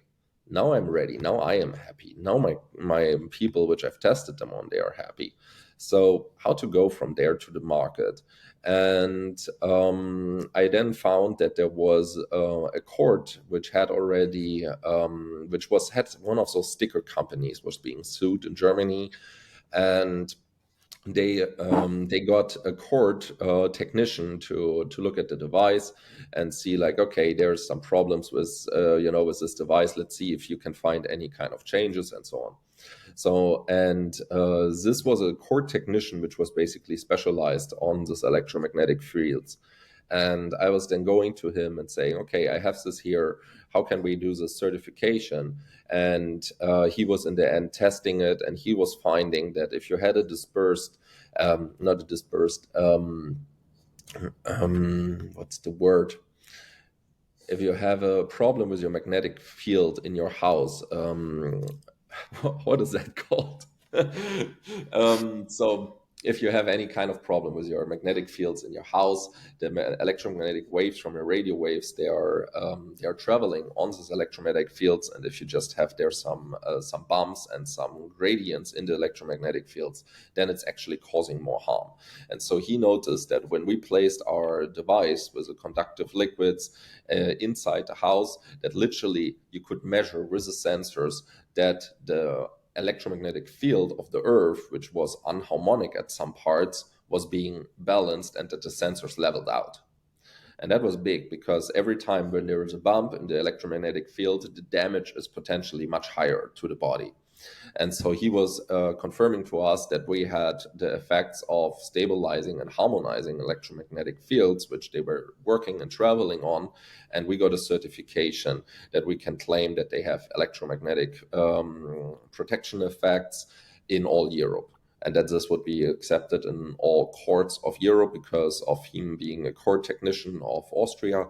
now I'm ready. Now I am happy. Now my people, which I've tested them on, they are happy. So how to go from there to the market? And I then found that there was a court which had already, had one of those sticker companies was being sued in Germany, and they got a court technician to look at the device and see, like, okay, there's some problems with this device. Let's see if you can find any kind of changes and so on. So, and this was a court technician which was basically specialized on this electromagnetic fields. And I was then going to him and saying, okay, I have this here. How can we do this certification? And he was in the end testing it, and he was finding that if you had a dispersed, not a dispersed, what's the word? If you have a problem with your magnetic field in your house, what is that called? So if you have any kind of problem with your magnetic fields in your house, the electromagnetic waves from your radio waves, they are traveling on these electromagnetic fields, and if you just have there some bumps and some gradients in the electromagnetic fields, then it's actually causing more harm. And so he noticed that when we placed our device with the conductive liquids inside the house, that literally you could measure with the sensors that the electromagnetic field of the Earth, which was unharmonic at some parts, was being balanced, and that the sensors leveled out. And that was big, because every time when there is a bump in the electromagnetic field, the damage is potentially much higher to the body. And so he was confirming to us that we had the effects of stabilizing and harmonizing electromagnetic fields, which they were working and traveling on. And we got a certification that we can claim that they have electromagnetic protection effects in all Europe. And that this would be accepted in all courts of Europe because of him being a court technician of Austria.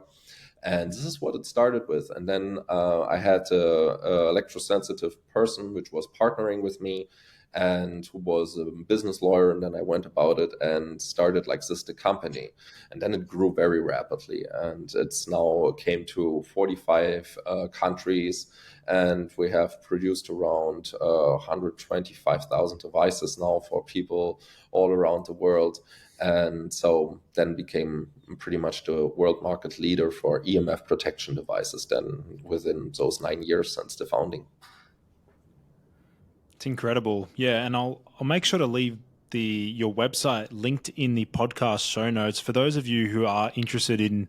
And this is what it started with. And then I had an electrosensitive person which was partnering with me and who was a business lawyer. And then I went about it and started like this, the company. And then it grew very rapidly. And it's now came to 45 countries. And we have produced around 125,000 devices now for people all around the world. And so then became pretty much the world market leader for EMF protection devices then within those 9 years since the founding. It's incredible. Yeah, and I'll make sure to leave your website linked in the podcast show notes for those of you who are interested in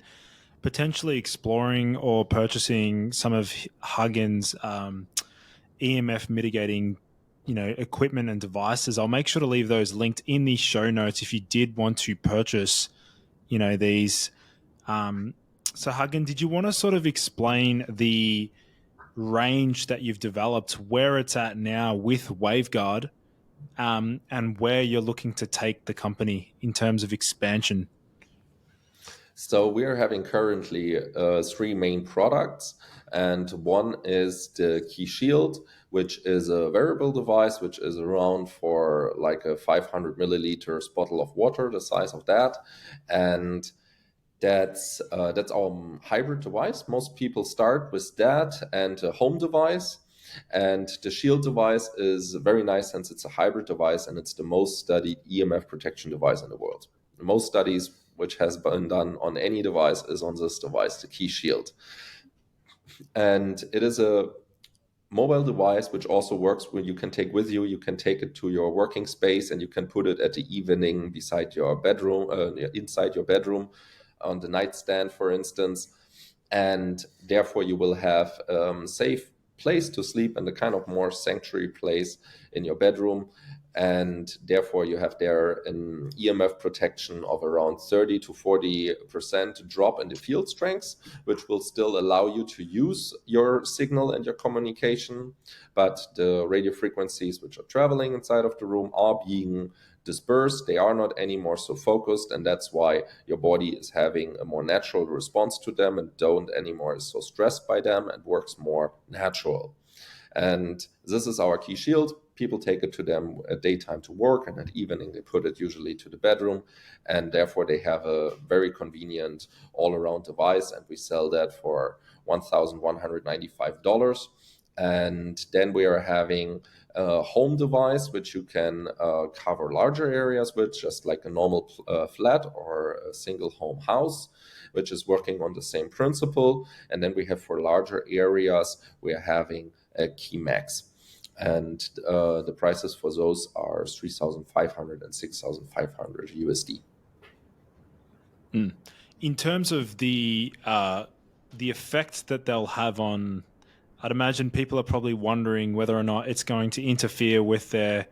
potentially exploring or purchasing some of Hagen's EMF mitigating, equipment and devices. I'll make sure to leave those linked in the show notes if you did want to purchase, these. Um, so, Hagen, did you want to sort of explain the range that you've developed, where it's at now with WaveGuard, and where you're looking to take the company in terms of expansion? So we are having currently three main products, and one is the Key Shield, which is a wearable device, which is around for like a 500 milliliters bottle of water, the size of that, and that's our hybrid device. Most people start with that and a home device. And the Shield device is very nice since it's a hybrid device and it's the most studied EMF protection device in the world. Most studies which has been done on any device is on this device, the Key Shield. And it is a mobile device which also works when you can take with you. You can take it to your working space and you can put it at the evening beside your bedroom, inside your bedroom, on the nightstand, for instance. And therefore, you will have safe place to sleep and a kind of more sanctuary place in your bedroom. And therefore, you have there an EMF protection of around 30 to 40% drop in the field strengths, which will still allow you to use your signal and your communication. But the radio frequencies which are traveling inside of the room are being dispersed. They are not anymore so focused, and that's why your body is having a more natural response to them and don't anymore is so stressed by them and works more natural. And this is our Key Shield. People take it to them at daytime to work, and at evening they put it usually to the bedroom, and therefore they have a very convenient all-around device, and we sell that for $1,195. And then we are having a home device which you can cover larger areas with, just like a normal flat or a single home house, which is working on the same principle. And then we have for larger areas, we are having a Key Max. And the prices for those are 3,500 and 6,500 USD. In terms of the effect that they'll have on, I'd imagine people are probably wondering whether or not it's going to interfere with their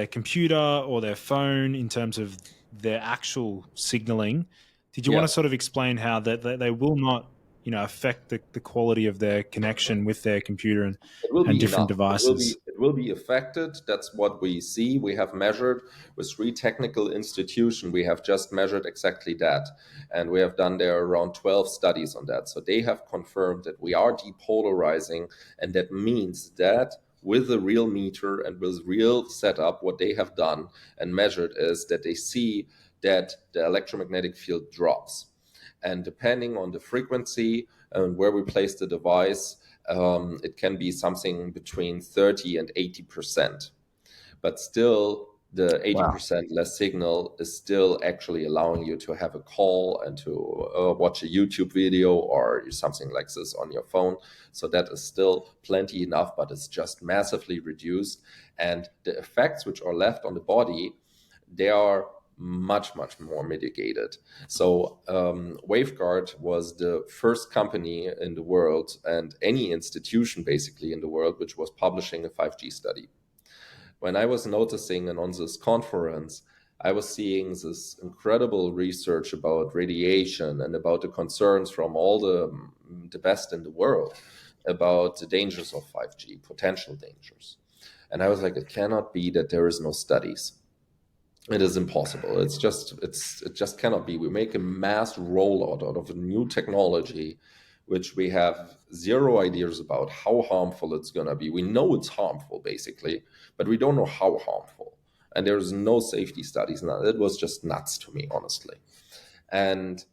computer or their phone in terms of their actual signaling. Did you want to sort of explain how that they will not, affect the quality of their connection with their computer and different devices? It will be affected. That's what we see. We have measured with three technical institutions. We have just measured exactly that. And we have done there around 12 studies on that. So they have confirmed that we are depolarizing. And that means that with a real meter and with real setup, what they have done and measured is that they see that the electromagnetic field drops. And depending on the frequency and where we place the device, it can be something between 30 and 80%. But still, the 80% less signal is still actually allowing you to have a call and to watch a YouTube video or something like this on your phone. So that is still plenty enough, but it's just massively reduced. And the effects which are left on the body, they are much more mitigated. So WaveGuard was the first company in the world and any institution basically in the world which was publishing a 5G study. When I was noticing and on this conference, I was seeing this incredible research about radiation and about the concerns from all the best in the world about the dangers of 5G, potential dangers. And I was like, it cannot be that there is no studies. It is impossible. It just cannot be. We make a mass rollout out of a new technology, which we have zero ideas about how harmful it's going to be. We know it's harmful, basically, but we don't know how harmful. And there's no safety studies now. It was just nuts to me, honestly. And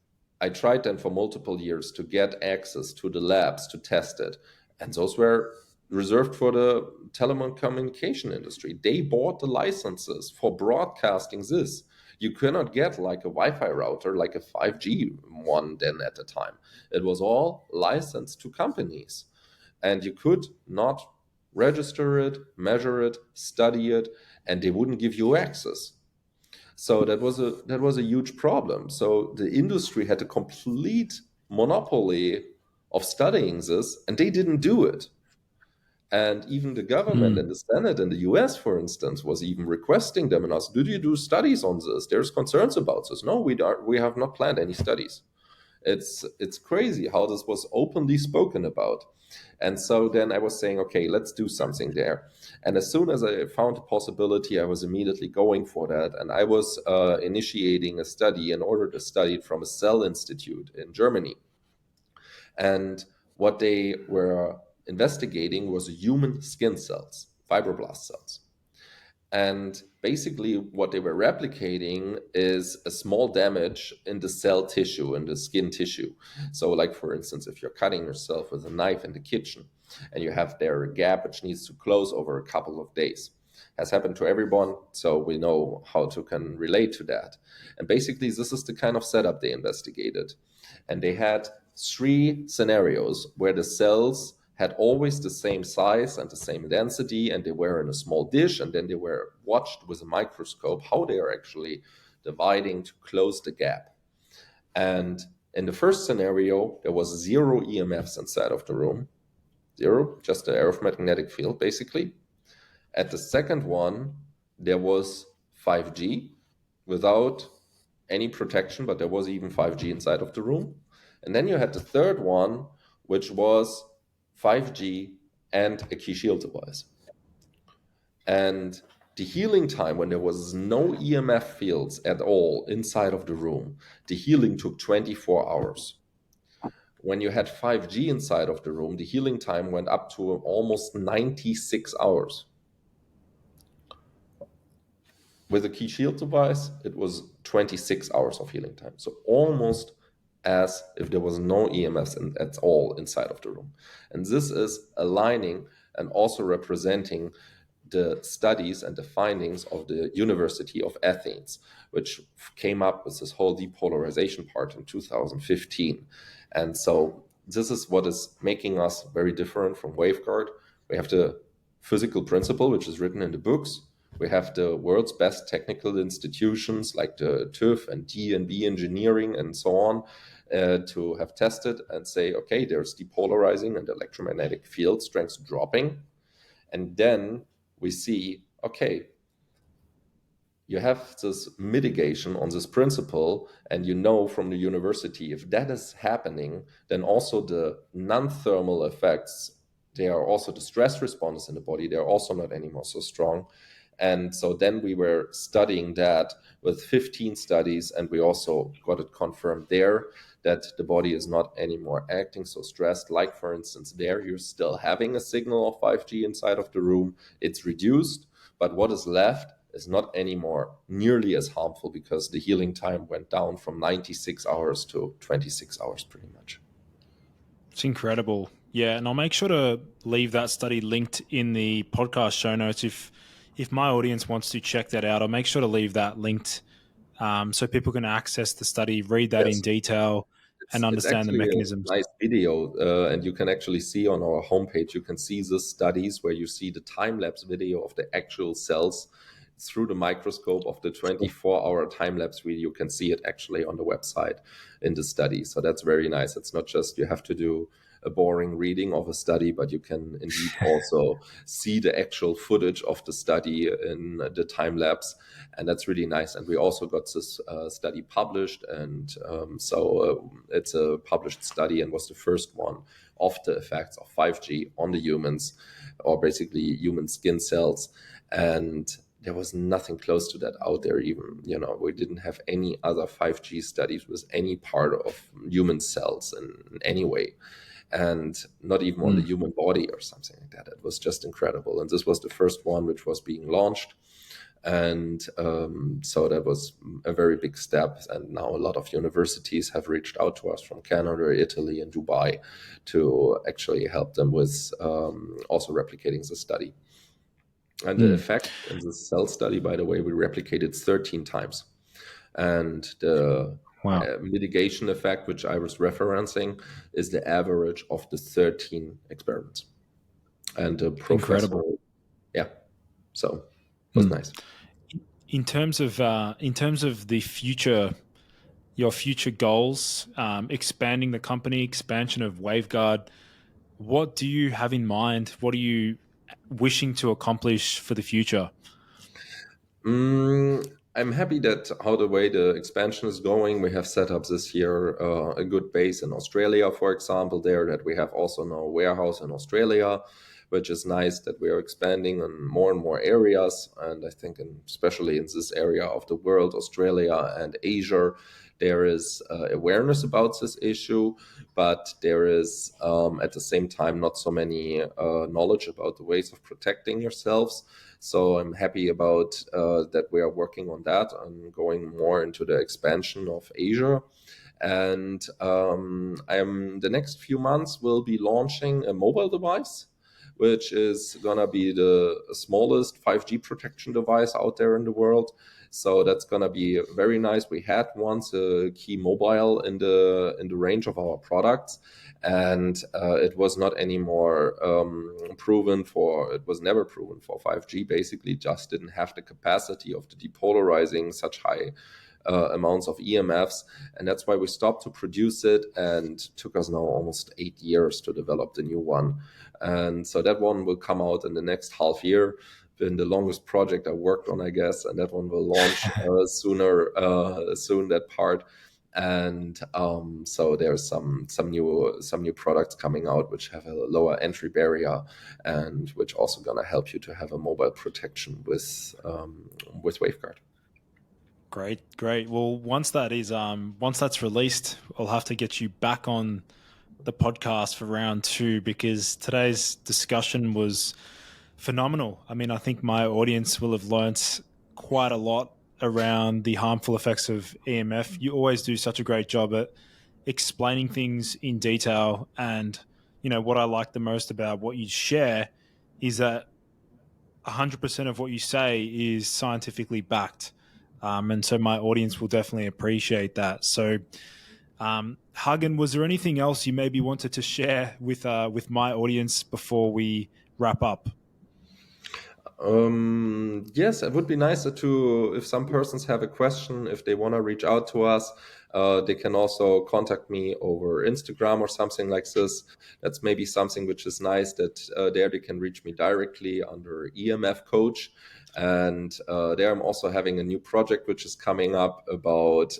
I tried then for multiple years to get access to the labs to test it. And those were reserved for the telecommunication industry. They bought the licenses for broadcasting this. You cannot get like a Wi-Fi router, like a 5G one then at the time. It was all licensed to companies. And you could not register it, measure it, study it, and they wouldn't give you access. So that was a huge problem. So the industry had a complete monopoly of studying this, and they didn't do it. And even the government and the Senate in the US, for instance, was even requesting them and asked, did you do studies on this? There's concerns about this. No, we have not planned any studies. It's crazy how this was openly spoken about. And so then I was saying, okay, let's do something there. And as soon as I found a possibility, I was immediately going for that. And I was initiating a study in order to study it from a cell institute in Germany. And what they were investigating was human skin cells, fibroblast cells. And basically, what they were replicating is a small damage in the cell tissue, in the skin tissue. So, like for instance, if you're cutting yourself with a knife in the kitchen and you have there a gap which needs to close over a couple of days, has happened to everyone, so we know how to can relate to that. And basically, this is the kind of setup they investigated. And they had 3 scenarios where the cells had always the same size and the same density, and they were in a small dish, and then they were watched with a microscope how they are actually dividing to close the gap. And in the first scenario, there was 0 EMFs inside of the room, 0, just the electromagnetic field, basically. At the second one, there was 5G without any protection, but there was even 5G inside of the room. And then you had the third one, which was 5G and a key shield device. And the healing time, when there was no EMF fields at all inside of the room, the healing took 24 hours. When you had 5G inside of the room, the healing time went up to almost 96 hours. With a key shield device, it was 26 hours of healing time. So almost as if there was no EMFs at all inside of the room. And this is aligning and also representing the studies and the findings of the University of Athens, which came up with this whole depolarization part in 2015. And so this is what is making us very different from WaveGuard. We have the physical principle, which is written in the books. We have the world's best technical institutions like the TÜV and D&B engineering and so on to have tested and say, okay, there's depolarizing and electromagnetic field strengths dropping. And then we see, okay, you have this mitigation on this principle, and you know from the university, if that is happening, then also the non-thermal effects, they are also the stress responses in the body, they're also not anymore so strong. And so then we were studying that with 15 studies, and we also got it confirmed there that the body is not anymore acting so stressed. Like, for instance, there you're still having a signal of 5G inside of the room. It's reduced, but what is left is not anymore nearly as harmful because the healing time went down from 96 hours to 26 hours pretty much. It's incredible. Yeah, and I'll make sure to leave that study linked in the podcast show notes. If my audience wants to check that out, I'll make sure to leave that linked so people can access the study, read that in detail, and understand the mechanisms. It's a nice video, and you can actually see on our homepage, you can see the studies where you see the time-lapse video of the actual cells through the microscope of the 24-hour time-lapse video. You can see it actually on the website in the study. So that's very nice. It's not just you have to do a boring reading of a study, but you can indeed also see the actual footage of the study in the time lapse, and that's really nice. And we also got this study published, and so it's a published study and was the first one of the effects of 5G on the humans, or basically human skin cells. And there was nothing close to that out there even. We didn't have any other 5G studies with any part of human cells in any way. And not even on the human body or something like that. It was just incredible. And this was the first one which was being launched. And so that was a very big step. And now a lot of universities have reached out to us from Canada, Italy, and Dubai to actually help them with also replicating the study. And the effect in the cell study, by the way, we replicated 13 times. And the mitigation effect, which I was referencing, is the average of the 13 experiments. And the professor, incredible. Yeah, so it was nice. In terms of the future your future goals, expanding the company, expansion of Waveguard. What do you have in mind? What are you wishing to accomplish for the future? Mm, I'm happy that how the way the expansion is going. We have set up this year a good base in Australia, for example, there that we have also now a warehouse in Australia, which is nice that we are expanding in more and more areas. And I think, especially in this area of the world, Australia and Asia, there is awareness about this issue, but there is at the same time not so many knowledge about the ways of protecting yourselves. So I'm happy about that we are working on that and going more into the expansion of Asia. And I'm the next few months will be launching a mobile device, which is gonna be the smallest 5G protection device out there in the world. So that's gonna be very nice. We had once a key mobile in the range of our products, and it was not anymore proven for. It was never proven for 5G. Basically, just didn't have the capacity of the depolarizing such high amounts of EMFs, and that's why we stopped to produce it. And took us now almost 8 years to develop the new one. And so that one will come out in the next half year. Been the longest project I worked on, I guess, and that one will launch soon. That part, and so there's some new products coming out which have a lower entry barrier, and which also gonna help you to have a mobile protection with Waveguard. Great, great. Well, once that's released, I'll have to get you back on the podcast for round two because today's discussion was phenomenal. I mean, I think my audience will have learnt quite a lot around the harmful effects of EMF. You always do such a great job at explaining things in detail. And, what I like the most about what you share is that 100% of what you say is scientifically backed. And so my audience will definitely appreciate that. So, Hagen, was there anything else you maybe wanted to share with my audience before we wrap up? Yes, it would be nicer to, if some persons have a question, if they want to reach out to us, they can also contact me over Instagram or something like this. That's maybe something which is nice that there they can reach me directly under EMF Coach. And there I'm also having a new project which is coming up about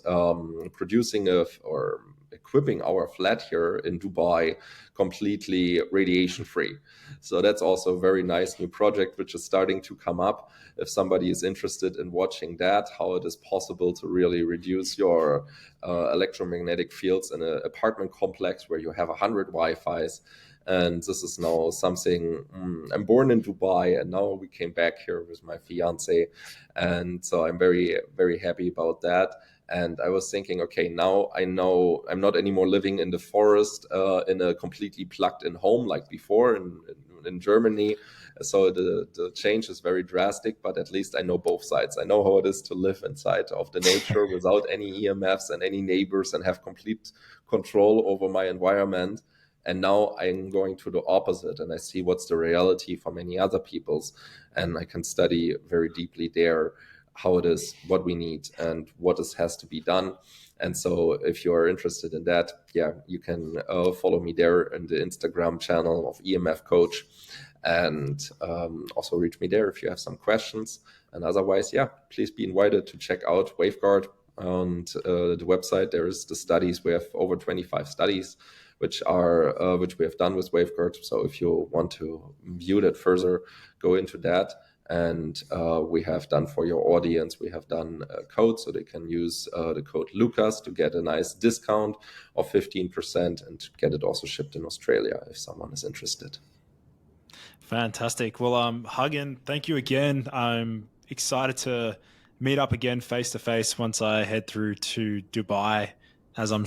producing or equipping our flat here in Dubai completely radiation free. So that's also a very nice new project which is starting to come up. If somebody is interested in watching that, how it is possible to really reduce your electromagnetic fields in an apartment complex where you have 100 Wi-Fis. And this is now something. I'm born in Dubai, and now we came back here with my fiance, and so I'm very, very happy about that. And I was thinking, okay, now I know I'm not anymore living in the forest in a completely plugged-in home like before in Germany. So the change is very drastic, but at least I know both sides. I know how it is to live inside of the nature without any EMFs and any neighbors and have complete control over my environment. And now I'm going to the opposite, and I see what's the reality for many other peoples, and I can study very deeply there how it is, what we need, and what has to be done. And so, if you are interested in that, yeah, you can follow me there in the Instagram channel of EMF Coach, and also reach me there if you have some questions. And otherwise, yeah, please be invited to check out Waveguard on the website. There is the studies. We have over 25 studies which we have done with Waveguard. So if you want to view that further, go into that. And we have done for your audience, we have done a code so they can use the code Lucas to get a nice discount of 15% and get it also shipped in Australia if someone is interested. Fantastic. Well, Hagen, thank you again. I'm excited to meet up again face to face once I head through to Dubai, as I'm